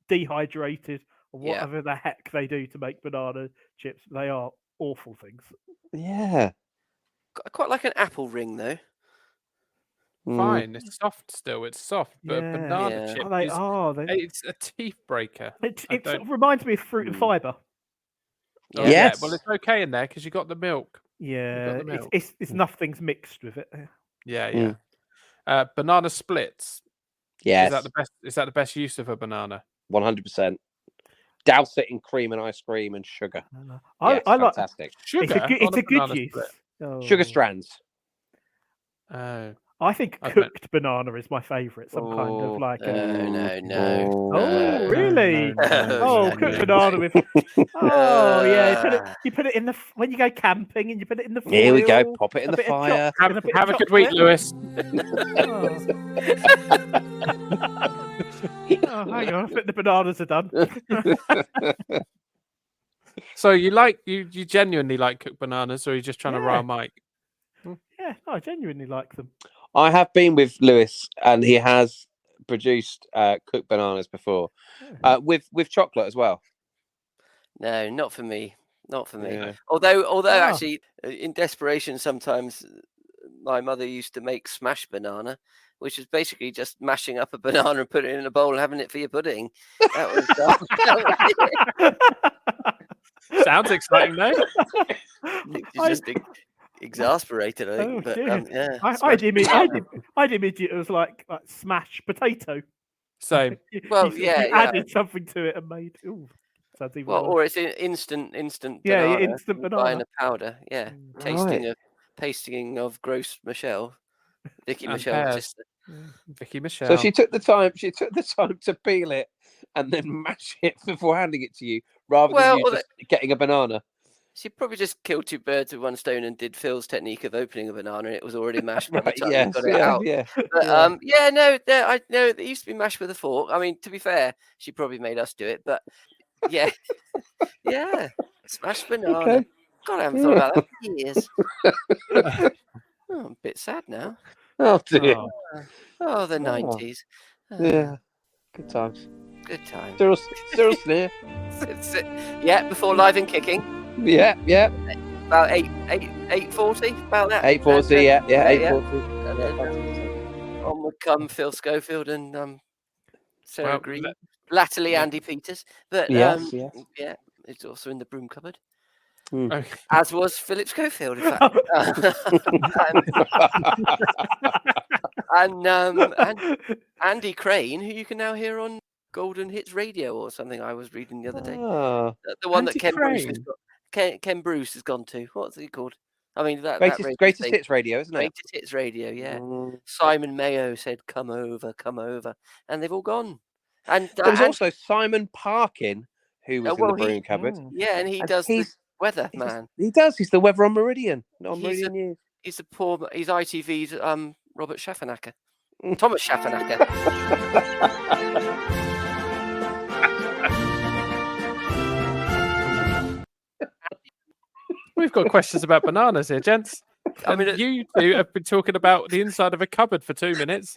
[SPEAKER 5] dehydrated or
[SPEAKER 4] Yeah.
[SPEAKER 5] whatever the heck they do to make banana chips. They are awful things.
[SPEAKER 2] Yeah.
[SPEAKER 4] I quite like an apple ring though.
[SPEAKER 1] Fine. It's soft still. It's soft, but
[SPEAKER 5] Yeah.
[SPEAKER 1] banana
[SPEAKER 4] Yeah.
[SPEAKER 1] chip
[SPEAKER 5] Oh, they
[SPEAKER 1] is.
[SPEAKER 5] are.
[SPEAKER 1] It's a teeth breaker.
[SPEAKER 5] It
[SPEAKER 1] I
[SPEAKER 5] sort
[SPEAKER 1] don't-
[SPEAKER 5] of reminds me of fruit and fibre.
[SPEAKER 1] Oh,
[SPEAKER 4] Yeah.
[SPEAKER 2] Yes.
[SPEAKER 1] Well, it's okay in there because you got the milk.
[SPEAKER 5] Yeah,
[SPEAKER 1] the milk.
[SPEAKER 5] it's nothing's mixed with it.
[SPEAKER 1] Yeah. Banana splits.
[SPEAKER 2] Yes.
[SPEAKER 1] Is that the best use of a banana?
[SPEAKER 2] 100%. Douse it in cream and ice cream and sugar.
[SPEAKER 5] I like.
[SPEAKER 2] Fantastic.
[SPEAKER 1] Sugar.
[SPEAKER 5] It's
[SPEAKER 1] on
[SPEAKER 5] a good
[SPEAKER 1] banana
[SPEAKER 5] use.
[SPEAKER 1] split?
[SPEAKER 2] Sugar
[SPEAKER 5] Oh.
[SPEAKER 2] strands.
[SPEAKER 1] Oh.
[SPEAKER 5] I think
[SPEAKER 1] I've met-
[SPEAKER 5] cooked banana is my favourite. Some kind
[SPEAKER 2] Oh,
[SPEAKER 5] of like.
[SPEAKER 4] No.
[SPEAKER 5] Oh, really? Oh,
[SPEAKER 4] no,
[SPEAKER 5] cooked
[SPEAKER 4] no.
[SPEAKER 5] banana with. Oh, yeah. You put it in the when you go camping and you put it in the.
[SPEAKER 2] Here we go.
[SPEAKER 5] foil,
[SPEAKER 2] Pop it in
[SPEAKER 5] a
[SPEAKER 2] the
[SPEAKER 5] bit of
[SPEAKER 2] fire.
[SPEAKER 5] and a bit of
[SPEAKER 1] Have a good week,
[SPEAKER 5] chocolate.
[SPEAKER 1] Lewis.
[SPEAKER 5] Oh, hang on, I think the bananas are done.
[SPEAKER 1] So you genuinely like cooked bananas, or are you just trying to rile Mike?
[SPEAKER 5] Yeah, I genuinely like them.
[SPEAKER 2] I have been with Lewis, and he has produced cooked bananas before, with chocolate as well.
[SPEAKER 4] No, not for me. Not for me.
[SPEAKER 2] Yeah.
[SPEAKER 4] Although
[SPEAKER 5] Ah.
[SPEAKER 4] actually, in desperation, sometimes my mother used to make smashed banana, which is basically just mashing up a banana and putting it in a bowl and having it for your pudding. That was,
[SPEAKER 1] Sounds exciting, though.
[SPEAKER 4] it's just exasperated, I think.
[SPEAKER 5] Oh,
[SPEAKER 4] But
[SPEAKER 5] dear.
[SPEAKER 4] yeah,
[SPEAKER 5] I'd image it as like smashed potato.
[SPEAKER 1] Same.
[SPEAKER 4] Well,
[SPEAKER 5] you
[SPEAKER 4] yeah.
[SPEAKER 5] added something to it and made. Ooh, sounds even
[SPEAKER 4] Well,
[SPEAKER 5] worse.
[SPEAKER 4] or it's instant
[SPEAKER 5] Yeah,
[SPEAKER 4] banana.
[SPEAKER 5] instant
[SPEAKER 4] Buying
[SPEAKER 5] banana.
[SPEAKER 4] a powder. Yeah,
[SPEAKER 2] Right.
[SPEAKER 4] tasting of gross Michelle, Vicky
[SPEAKER 1] And
[SPEAKER 4] Michelle's
[SPEAKER 1] pears.
[SPEAKER 4] sister.
[SPEAKER 1] Vicky Michelle.
[SPEAKER 2] So she took the time. She took the time to peel it and then mash it before handing it to you, rather than you just getting a banana.
[SPEAKER 4] She probably just killed two birds with one stone and did Phil's technique of opening a banana, and it was already mashed by the
[SPEAKER 2] Right?
[SPEAKER 4] time you
[SPEAKER 2] Yes.
[SPEAKER 4] got it out.
[SPEAKER 2] Yeah.
[SPEAKER 4] But I know it used to be mashed with a fork. I mean, to be fair, she probably made us do it, but yeah, yeah, smashed banana.
[SPEAKER 2] Okay.
[SPEAKER 4] God, I haven't thought about that for years. I'm a bit sad now.
[SPEAKER 2] Oh dear.
[SPEAKER 4] Oh, the 90s.
[SPEAKER 2] Yeah. Good times.
[SPEAKER 4] Good time.
[SPEAKER 2] Cyril Sneer.
[SPEAKER 4] Yeah, before live and kicking.
[SPEAKER 2] Yeah.
[SPEAKER 4] About 8:40. About that.
[SPEAKER 2] 8:40. Yeah. 8:40.
[SPEAKER 4] And then on would come Phil Schofield and Sarah Green. Latterly Andy Peters. But
[SPEAKER 2] Yes.
[SPEAKER 4] yeah, it's also in the broom cupboard.
[SPEAKER 1] Okay.
[SPEAKER 4] As was Philip Schofield, in fact. and Andy Crane, who you can now hear on Golden Hits Radio or something. I was reading the other day.
[SPEAKER 2] Ah.
[SPEAKER 4] The one
[SPEAKER 1] Andy
[SPEAKER 4] that Ken Bruce has
[SPEAKER 1] Crane?
[SPEAKER 4] got. Ken Bruce has gone to. What's he called? I mean, that
[SPEAKER 2] Greatest hits radio, isn't it?
[SPEAKER 4] Greatest Hits Radio, yeah. Simon Mayo said, "Come over," and they've all gone. And
[SPEAKER 2] There was also Simon Parkin, who was in the broom cupboard.
[SPEAKER 4] Yeah, and he does the weather man.
[SPEAKER 2] He does. He's the weather on Meridian. On
[SPEAKER 4] He's
[SPEAKER 2] Meridian News.
[SPEAKER 4] He's ITV's Robert Schaffenacker. Thomas Schaffenacker.
[SPEAKER 1] We've got questions about bananas here, gents.
[SPEAKER 4] I mean,
[SPEAKER 1] you two have been talking about the inside of a cupboard for 2 minutes.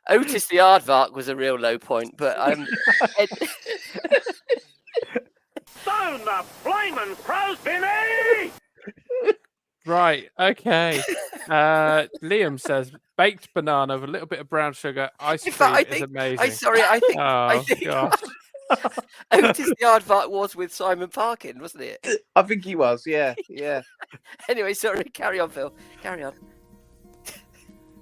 [SPEAKER 4] Otis the Aardvark was a real low point, but
[SPEAKER 5] Stone
[SPEAKER 3] the flaming crow's Benny!
[SPEAKER 1] Right. Okay. Liam says baked banana with a little bit of brown sugar, ice
[SPEAKER 4] In
[SPEAKER 1] cream
[SPEAKER 4] fact,
[SPEAKER 1] is amazing.
[SPEAKER 4] I
[SPEAKER 1] Oh
[SPEAKER 4] think
[SPEAKER 1] gosh.
[SPEAKER 4] Otis the Aardvark was with Simon Parkin, wasn't it?
[SPEAKER 2] I think he was. Yeah, yeah.
[SPEAKER 4] Anyway, sorry. Carry on, Phil. Carry on.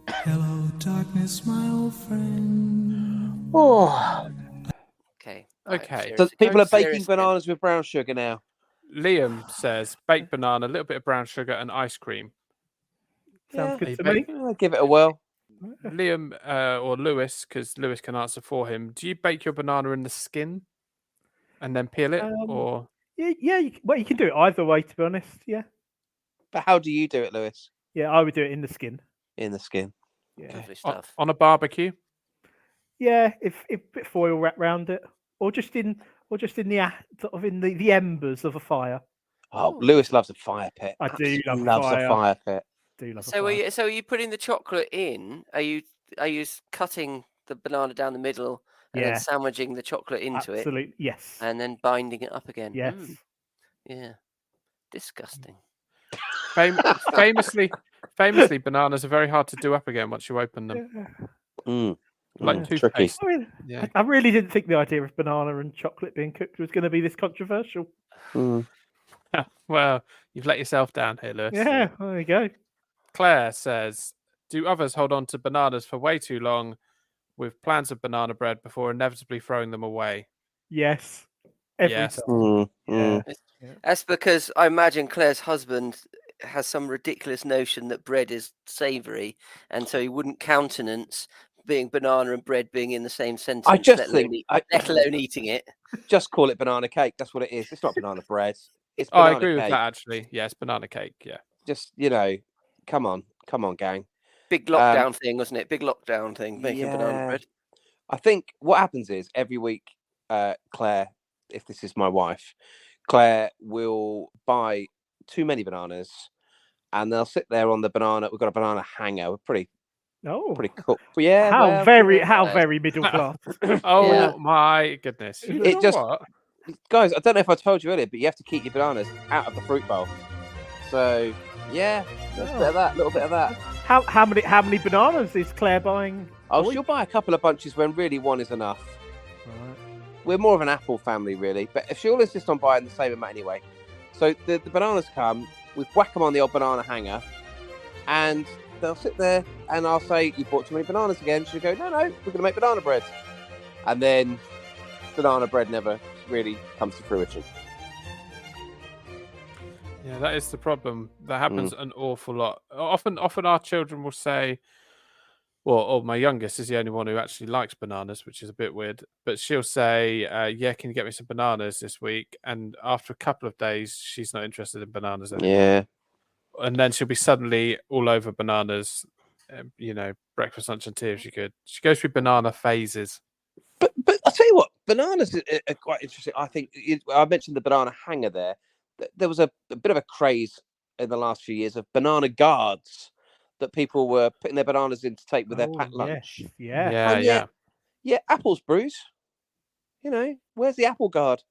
[SPEAKER 6] Hello, darkness, my old friend.
[SPEAKER 2] Oh,
[SPEAKER 4] Okay.
[SPEAKER 1] Okay.
[SPEAKER 2] so people are baking
[SPEAKER 4] serious again.
[SPEAKER 2] bananas with brown sugar now.
[SPEAKER 1] Liam says baked banana, a little bit of brown sugar, and ice cream.
[SPEAKER 5] Sounds
[SPEAKER 2] Yeah.
[SPEAKER 5] good to me.
[SPEAKER 2] I'll give it a whirl.
[SPEAKER 1] Liam or Lewis, because Lewis can answer for him. Do you bake your banana in the skin and then peel it, or
[SPEAKER 5] Yeah. You can do it either way, to be honest. Yeah.
[SPEAKER 2] But how do you do it, Lewis?
[SPEAKER 5] Yeah, I would do it in the skin.
[SPEAKER 2] In the skin.
[SPEAKER 5] Yeah.
[SPEAKER 4] Lovely stuff.
[SPEAKER 1] on a barbecue?
[SPEAKER 5] Yeah, if a bit of foil wrapped around it, or just in the sort of in the embers of a fire.
[SPEAKER 2] Oh, Lewis loves a fire pit.
[SPEAKER 5] I do love a
[SPEAKER 2] loves
[SPEAKER 5] fire.
[SPEAKER 2] a fire pit.
[SPEAKER 5] Do love a
[SPEAKER 4] So
[SPEAKER 5] fire.
[SPEAKER 4] are you putting the chocolate in? Are you cutting the banana down the middle and then
[SPEAKER 5] Yeah.
[SPEAKER 4] sandwiching the chocolate into it
[SPEAKER 5] Absolutely, yes.
[SPEAKER 4] and then binding it up again?
[SPEAKER 5] Yes.
[SPEAKER 4] Yeah. Disgusting.
[SPEAKER 1] Famously, bananas are very hard to do up again once you open them. Like
[SPEAKER 2] Tricky.
[SPEAKER 1] toothpaste.
[SPEAKER 5] I mean,
[SPEAKER 1] Yeah.
[SPEAKER 5] I really didn't think the idea of banana and chocolate being cooked was going to be this controversial.
[SPEAKER 1] Well, you've let yourself down here, Lewis.
[SPEAKER 5] Yeah, there you go.
[SPEAKER 1] Claire says, do others hold on to bananas for way too long with plans of banana bread before inevitably throwing them away?
[SPEAKER 5] Yes. Every
[SPEAKER 1] Yes.
[SPEAKER 5] time. Yeah.
[SPEAKER 4] That's because I imagine Claire's husband has some ridiculous notion that bread is savoury, and so he wouldn't countenance being banana and bread being in the same sentence.
[SPEAKER 2] I just
[SPEAKER 4] let
[SPEAKER 2] think
[SPEAKER 4] let alone eating it.
[SPEAKER 2] just call it banana cake. That's what it is. It's not banana bread. It's
[SPEAKER 1] Oh, I
[SPEAKER 2] banana
[SPEAKER 1] agree with
[SPEAKER 2] cake.
[SPEAKER 1] that actually. Yes, banana cake. Yeah.
[SPEAKER 2] Just come on, gang.
[SPEAKER 4] Big lockdown thing, wasn't it? Big lockdown thing, making banana bread.
[SPEAKER 2] I think what happens is every week, Claire, if this is my wife, Claire will buy too many bananas, and they'll sit there on the banana. We've got a banana hanger. We're pretty cool. Yeah.
[SPEAKER 5] How very middle class.
[SPEAKER 1] Oh my goodness.
[SPEAKER 2] It just, guys, I don't know if I told you earlier, but you have to keep your bananas out of the fruit bowl. So yeah, there's a bit of that, little bit of that.
[SPEAKER 5] How many bananas is Claire buying?
[SPEAKER 2] Oh, she'll buy a couple of bunches when really one is enough.
[SPEAKER 5] Right.
[SPEAKER 2] We're more of an apple family, really. But if she'll insist on buying the same amount anyway. So the bananas come, we whack them on the old banana hanger, and they'll sit there, and I'll say, you bought too many bananas again. She'll go, no, we're going to make banana bread. And then banana bread never really comes to fruition.
[SPEAKER 1] Yeah, that is the problem. That happens an awful lot. Often our children will say, or my youngest is the only one who actually likes bananas, which is a bit weird. But she'll say, yeah, can you get me some bananas this week? And after a couple of days, she's not interested in bananas anymore.
[SPEAKER 2] Yeah.
[SPEAKER 1] And then she'll be suddenly all over bananas, breakfast, lunch, and tea if she could. She goes through banana phases.
[SPEAKER 2] But I'll tell you what, bananas are quite interesting. I think I mentioned the banana hanger there. There was a bit of a craze in the last few years of banana guards that people were putting their bananas in to take with their packed lunch.
[SPEAKER 5] Yeah.
[SPEAKER 2] Yeah, apples, Bruce. Where's the apple guard?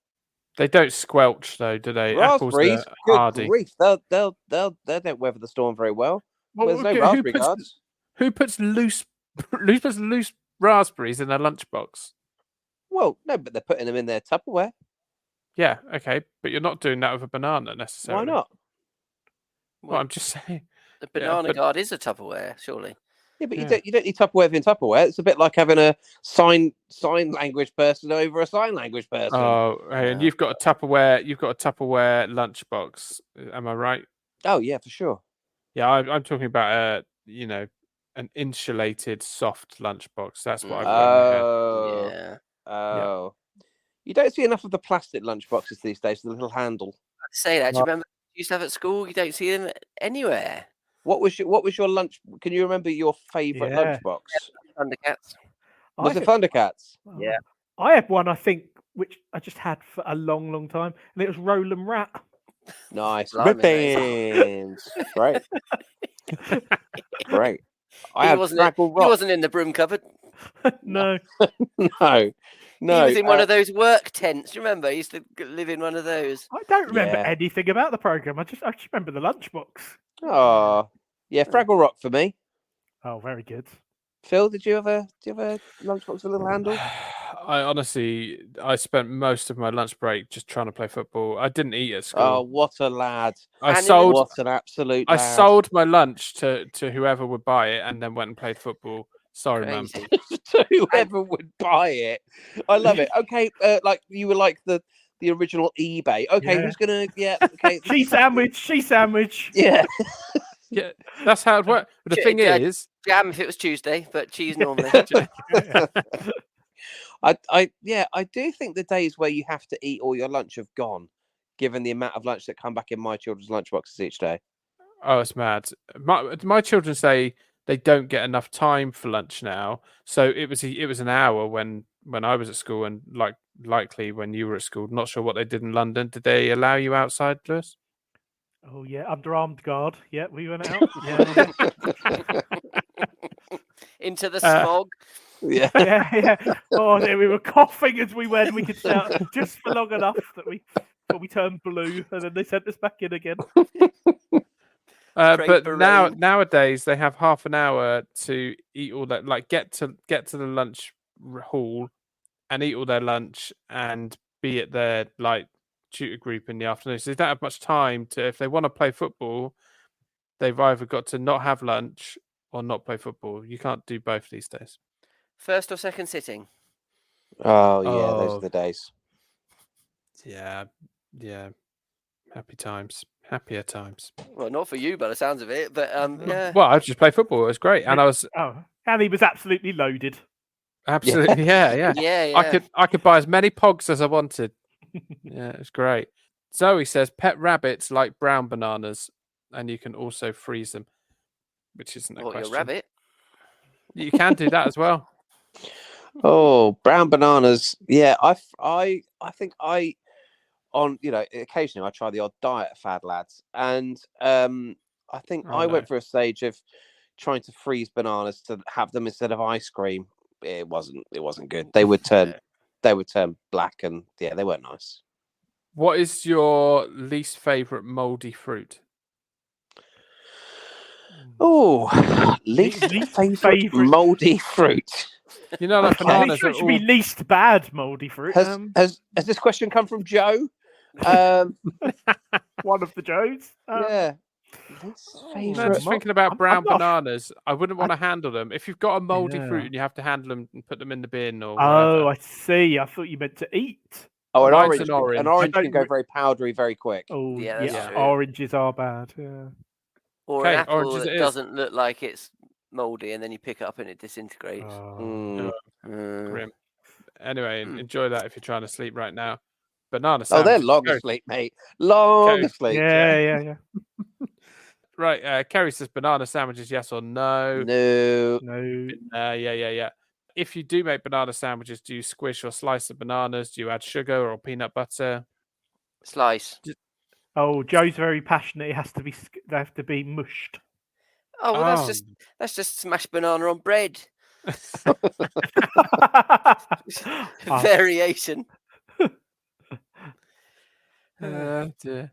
[SPEAKER 1] They don't squelch though, do they?
[SPEAKER 2] Raspberries,
[SPEAKER 1] Apples are
[SPEAKER 2] good
[SPEAKER 1] hardy.
[SPEAKER 2] grief, they don't weather the storm very well. There's no raspberry guards.
[SPEAKER 1] Who puts loose raspberries in their lunchbox?
[SPEAKER 2] Well, no, but they're putting them in their Tupperware.
[SPEAKER 1] Yeah, okay, but you're not doing that with a banana necessarily.
[SPEAKER 2] Why not?
[SPEAKER 1] Well, I'm just saying.
[SPEAKER 4] The banana guard is a Tupperware, surely.
[SPEAKER 2] Yeah, but you don't need Tupperware in Tupperware. It's a bit like having a sign language person over a sign language person.
[SPEAKER 1] Oh, and you've got a Tupperware lunchbox. Am I right?
[SPEAKER 2] Oh yeah, for sure.
[SPEAKER 1] Yeah, I'm talking about an insulated soft lunchbox. That's what I've got in my head.
[SPEAKER 2] Oh. You don't see enough of the plastic lunchboxes these days with the little handle.
[SPEAKER 4] I'd say that. Do you remember you used to have at school? You don't see them anywhere.
[SPEAKER 2] What was your lunch? Can you remember your favourite lunchbox?
[SPEAKER 4] Thundercats.
[SPEAKER 2] Was it Thundercats?
[SPEAKER 4] Yeah.
[SPEAKER 5] I had one, I think, which I just had for a long, long time, and it was Roland Rat.
[SPEAKER 2] Nice.
[SPEAKER 4] Blimey,
[SPEAKER 2] Rippings. Great. He
[SPEAKER 4] wasn't in the broom cupboard.
[SPEAKER 5] No.
[SPEAKER 2] No,
[SPEAKER 4] he was in one of those work tents. You remember? He used to live in one of those.
[SPEAKER 5] I don't remember
[SPEAKER 2] Yeah.
[SPEAKER 5] anything about the program. I just remember the lunchbox.
[SPEAKER 2] Oh, yeah, Fraggle Rock for me.
[SPEAKER 5] Oh, very good.
[SPEAKER 2] Phil, do you have a lunchbox with a little handle?
[SPEAKER 1] I spent most of my lunch break just trying to play football. I didn't eat at school.
[SPEAKER 2] Oh, what a lad!
[SPEAKER 1] I
[SPEAKER 4] And
[SPEAKER 1] sold
[SPEAKER 2] What an absolute
[SPEAKER 1] I
[SPEAKER 2] lad.
[SPEAKER 1] sold my lunch to whoever would buy it, and then went and played football. Sorry, mum.
[SPEAKER 4] Crazy.
[SPEAKER 2] To whoever would buy it. I love it. Okay, like you were like the original eBay. Okay,
[SPEAKER 5] Yeah.
[SPEAKER 2] who's gonna? Yeah. Okay.
[SPEAKER 5] Cheese sandwich.
[SPEAKER 2] Yeah.
[SPEAKER 1] Yeah, that's how it works. But the thing is,
[SPEAKER 4] Jam if it was Tuesday, but cheese normally.
[SPEAKER 2] I do think the days where you have to eat all your lunch have gone, given the amount of lunch that come back in my children's lunchboxes each day.
[SPEAKER 1] oh, it's mad. My children say they don't get enough time for lunch now. So it was an hour when I was at school, and likely when you were at school. Not sure what they did in London. Did they allow you outside, Lewis?
[SPEAKER 5] Oh yeah, under armed guard. Yeah, we went out. Yeah.
[SPEAKER 4] Into the smog.
[SPEAKER 2] Yeah.
[SPEAKER 5] Yeah. Oh, there we were coughing as we went. We could shout just for long enough that we turned blue, and then they sent us back in again.
[SPEAKER 1] But
[SPEAKER 4] Rain.
[SPEAKER 1] nowadays they have half an hour to eat all that. Like get to the lunch hall and eat all their lunch and be at their tutor group in the afternoon. So they don't have much time to. If they want to play football, they've either got to not have lunch or not play football. You can't do both these days.
[SPEAKER 4] First or second sitting?
[SPEAKER 2] Oh yeah, those are the days.
[SPEAKER 1] Yeah. Happy times. Happier times.
[SPEAKER 4] Well, not for you by the sounds of it, but yeah.
[SPEAKER 1] Well, I just played football. It was great, and I was
[SPEAKER 5] and he was absolutely loaded.
[SPEAKER 1] absolutely yeah.
[SPEAKER 4] Yeah.
[SPEAKER 1] I could buy as many pogs as I wanted. Yeah, it was great. Zoe says pet rabbits like brown bananas, and you can also freeze them, which isn't a
[SPEAKER 4] What,
[SPEAKER 1] question.
[SPEAKER 4] your rabbit?
[SPEAKER 1] You can do that as well.
[SPEAKER 2] Oh, brown bananas. Yeah, I think occasionally I try the odd diet fad, lads, and I think I went through a stage of trying to freeze bananas to have them instead of ice cream. It wasn't good. They would turn black, and yeah, they weren't nice.
[SPEAKER 1] What is your least favorite moldy fruit?
[SPEAKER 2] Oh, least favorite moldy fruit.
[SPEAKER 1] You know, like bananas.
[SPEAKER 5] It should be least bad moldy fruit.
[SPEAKER 2] Has this question come from Joe?
[SPEAKER 5] One of the Joes.
[SPEAKER 2] Yeah.
[SPEAKER 1] No, just thinking about brown bananas, I wouldn't want to handle them. If you've got a moldy fruit and you have to handle them and put them in the bin or whatever.
[SPEAKER 5] Oh, I see. I thought you meant to eat.
[SPEAKER 2] Oh, an
[SPEAKER 1] Mine's
[SPEAKER 2] orange. An orange can go very powdery very quick.
[SPEAKER 5] Oh,
[SPEAKER 4] Yeah, that's true.
[SPEAKER 5] Oranges are bad. Yeah.
[SPEAKER 4] Or an apple
[SPEAKER 1] oranges
[SPEAKER 4] that
[SPEAKER 1] it is.
[SPEAKER 4] doesn't look like it's mouldy, and then you pick it up and it disintegrates.
[SPEAKER 1] Grim. Anyway, enjoy that if you're trying to sleep right now. Banana
[SPEAKER 2] Oh,
[SPEAKER 1] sandwich.
[SPEAKER 2] they're long asleep, mate. Long asleep.
[SPEAKER 5] Yeah.
[SPEAKER 1] Right, Kerry says banana sandwiches, yes or no?
[SPEAKER 2] No.
[SPEAKER 1] Yeah. If you do make banana sandwiches, do you squish or slice the bananas? Do you add sugar or peanut butter?
[SPEAKER 4] Slice.
[SPEAKER 5] Oh, Joe's very passionate. They have to be mushed.
[SPEAKER 4] Oh, well, that's just smashed banana on bread. Variation.
[SPEAKER 1] Dear.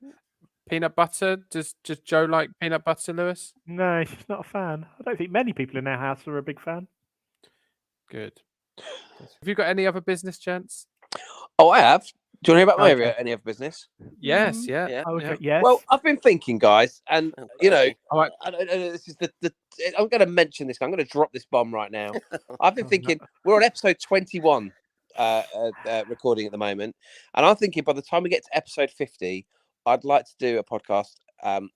[SPEAKER 1] Peanut butter? Does Joe like peanut butter, Lewis?
[SPEAKER 5] No, she's not a fan. I don't think many people in our house are a big fan.
[SPEAKER 1] Good. Have you got any other business, gents?
[SPEAKER 2] Oh, I have. Do you want to hear about any other business?
[SPEAKER 1] Yes, yeah.
[SPEAKER 5] Okay, yes.
[SPEAKER 2] Well, I've been thinking, guys, and
[SPEAKER 1] All right.
[SPEAKER 2] this is I'm going to mention this. I'm going to drop this bomb right now. I've been thinking we're on episode 21, recording at the moment, and I'm thinking by the time we get to episode 50, I'd like to do a podcast,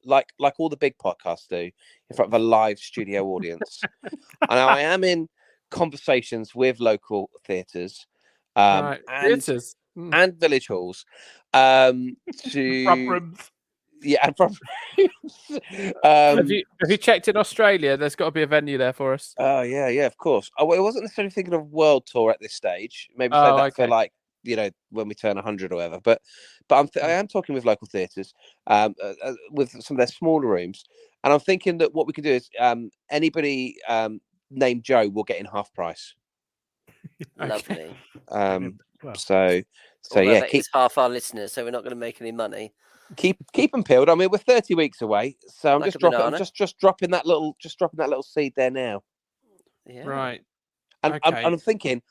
[SPEAKER 2] like all the big podcasts do, in front of a live studio audience. And I am in conversations with local theatres,
[SPEAKER 1] theatres.
[SPEAKER 2] And village halls, to
[SPEAKER 5] Prop rooms.
[SPEAKER 2] Yeah, and prop rooms.
[SPEAKER 1] Have you checked in Australia? There's got to be a venue there for us.
[SPEAKER 2] Oh yeah, of course. I wasn't necessarily thinking of world tour at this stage. Maybe say that for like when we turn 100 or whatever. But I am talking with local theatres, with some of their smaller rooms, and I'm thinking that what we could do is anybody named Joe will get in half price.
[SPEAKER 4] Lovely.
[SPEAKER 5] Well,
[SPEAKER 2] So
[SPEAKER 4] Although
[SPEAKER 2] yeah,
[SPEAKER 4] that is half our listeners, so we're not going to make any money.
[SPEAKER 2] keep them peeled. I mean, we're 30 weeks away, so I'm
[SPEAKER 4] Like
[SPEAKER 2] just
[SPEAKER 4] a
[SPEAKER 2] dropping
[SPEAKER 4] banana.
[SPEAKER 2] just dropping that little seed there now.
[SPEAKER 4] Yeah.
[SPEAKER 1] Right.
[SPEAKER 2] And
[SPEAKER 1] Okay.
[SPEAKER 2] I'm thinking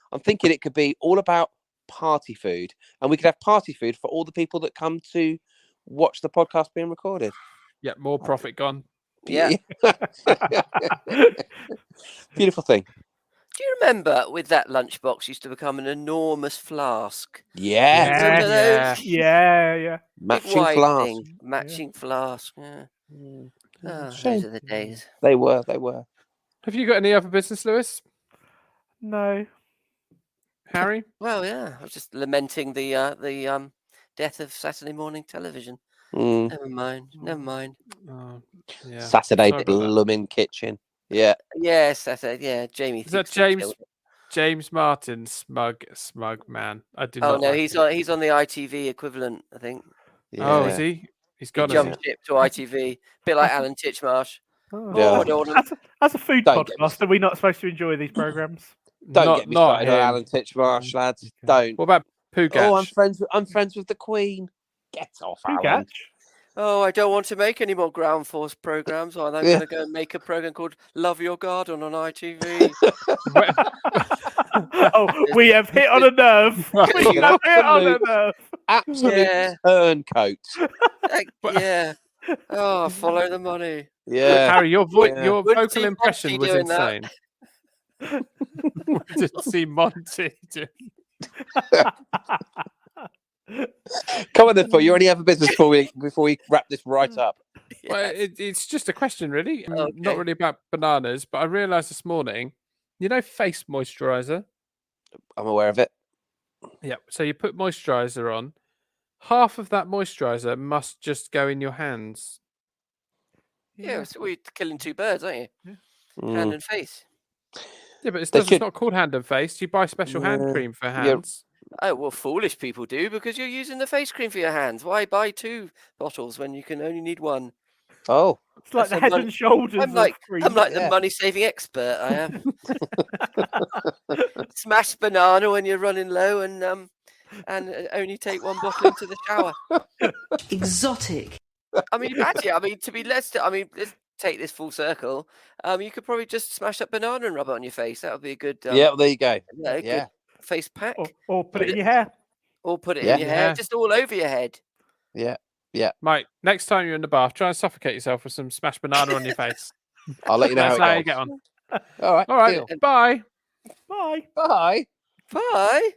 [SPEAKER 2] it could be all about party food, and we could have party food for all the people that come to watch the podcast being recorded.
[SPEAKER 1] Yeah, more profit gone.
[SPEAKER 4] Yeah.
[SPEAKER 2] Beautiful thing.
[SPEAKER 4] Do you remember with that lunchbox used to become an enormous flask?
[SPEAKER 2] Yeah.
[SPEAKER 4] Remember
[SPEAKER 1] Yeah.
[SPEAKER 4] those?
[SPEAKER 5] yeah.
[SPEAKER 4] Big
[SPEAKER 2] Matching
[SPEAKER 4] wide
[SPEAKER 2] flask.
[SPEAKER 4] thing. Matching flask. Yeah. Oh,
[SPEAKER 2] Shame.
[SPEAKER 4] those are the days.
[SPEAKER 2] They were.
[SPEAKER 1] Have you got any other business, Lewis?
[SPEAKER 5] No.
[SPEAKER 1] Harry?
[SPEAKER 4] Well, yeah. I was just lamenting the death of Saturday morning television.
[SPEAKER 2] Mm.
[SPEAKER 4] Never mind.
[SPEAKER 1] Oh, yeah.
[SPEAKER 2] Saturday
[SPEAKER 1] Sorry about that.
[SPEAKER 2] blooming kitchen. Yeah.
[SPEAKER 4] Yeah, Saturday. Yeah, Jamie.
[SPEAKER 1] Is that
[SPEAKER 4] thinks we
[SPEAKER 1] James?
[SPEAKER 4] killed it.
[SPEAKER 1] James Martin, smug man. I do
[SPEAKER 4] Oh
[SPEAKER 1] not.
[SPEAKER 4] no,
[SPEAKER 1] like
[SPEAKER 4] he's
[SPEAKER 1] him.
[SPEAKER 4] on the ITV equivalent, I think.
[SPEAKER 1] Oh,
[SPEAKER 2] Yeah.
[SPEAKER 1] is he? He's
[SPEAKER 4] He
[SPEAKER 1] gone. Is
[SPEAKER 4] jumped
[SPEAKER 1] he?
[SPEAKER 4] ship to ITV, bit like Alan Titchmarsh.
[SPEAKER 5] Oh.
[SPEAKER 2] Yeah.
[SPEAKER 4] I don't want to.
[SPEAKER 5] As a food
[SPEAKER 2] Don't get me
[SPEAKER 5] podcast, are we not supposed to enjoy these programs?
[SPEAKER 2] Don't get me started on
[SPEAKER 1] him.
[SPEAKER 2] Alan Titchmarsh, lads. Don't.
[SPEAKER 1] What about Poogatch?
[SPEAKER 2] Oh, I'm friends with the Queen. Get off, Alan.
[SPEAKER 5] Poogatch?
[SPEAKER 4] Oh, I don't want to make any more ground force programs. I'm going to go and make a program called Love Your Garden on ITV.
[SPEAKER 5] Oh, we have hit on a nerve. We have hit on a nerve.
[SPEAKER 2] Absolute
[SPEAKER 4] Yeah.
[SPEAKER 2] turncoat.
[SPEAKER 4] Yeah. Oh, follow the money.
[SPEAKER 2] Yeah.
[SPEAKER 1] Harry, your
[SPEAKER 2] Yeah.
[SPEAKER 1] your
[SPEAKER 4] Wouldn't
[SPEAKER 1] vocal
[SPEAKER 4] see
[SPEAKER 1] impression
[SPEAKER 4] Monty
[SPEAKER 1] was
[SPEAKER 4] doing that.
[SPEAKER 1] insane. We didn't see Monty.
[SPEAKER 2] Come on then, Phil. You any other business before we wrap this right up?
[SPEAKER 1] Well,
[SPEAKER 4] Yes.
[SPEAKER 1] it's just a question, really.
[SPEAKER 4] Okay.
[SPEAKER 1] Not really about bananas, but I realised this morning, face moisturiser.
[SPEAKER 2] I'm aware of it.
[SPEAKER 1] Yeah. So you put moisturiser on. Half of that moisturiser must just go in your hands.
[SPEAKER 4] Yeah, so we're killing two birds, aren't you?
[SPEAKER 2] Mm.
[SPEAKER 4] Hand and face.
[SPEAKER 1] Yeah, but
[SPEAKER 2] They
[SPEAKER 1] it's
[SPEAKER 2] should-
[SPEAKER 1] not called hand and face. You buy special hand
[SPEAKER 2] Yeah.
[SPEAKER 1] cream for
[SPEAKER 2] Yeah.
[SPEAKER 1] hands.
[SPEAKER 4] Oh, well, foolish people do because you're using the face cream for your hands. Why buy two bottles when you can only need one?
[SPEAKER 2] Oh,
[SPEAKER 5] It's like
[SPEAKER 4] That's
[SPEAKER 5] the
[SPEAKER 4] a
[SPEAKER 5] head and shoulders.
[SPEAKER 4] I'm like
[SPEAKER 5] of cream.
[SPEAKER 4] the
[SPEAKER 2] Yeah.
[SPEAKER 4] money saving expert. I am. Smash banana when you're running low and only take one bottle into the shower.
[SPEAKER 6] Exotic.
[SPEAKER 4] I mean, actually, let's take this full circle. You could probably just smash that banana and rub it on your face. That would be a good.
[SPEAKER 2] yeah. Well, there you go.
[SPEAKER 4] Good
[SPEAKER 2] Yeah.
[SPEAKER 4] face pack.
[SPEAKER 5] Or put it in your hair.
[SPEAKER 4] Or put it
[SPEAKER 2] Yeah.
[SPEAKER 4] in your hair,
[SPEAKER 1] Yeah.
[SPEAKER 4] just all over your head.
[SPEAKER 2] Yeah.
[SPEAKER 1] Mate, next time you're in the bath, try and suffocate yourself with some smashed banana on your face.
[SPEAKER 2] I'll let you know
[SPEAKER 1] That's
[SPEAKER 2] how
[SPEAKER 1] how
[SPEAKER 2] it
[SPEAKER 1] you
[SPEAKER 2] goes.
[SPEAKER 1] get on.
[SPEAKER 2] All right.
[SPEAKER 1] All right.
[SPEAKER 2] Deal.
[SPEAKER 1] Bye.
[SPEAKER 5] Bye.
[SPEAKER 2] Bye.
[SPEAKER 4] Bye.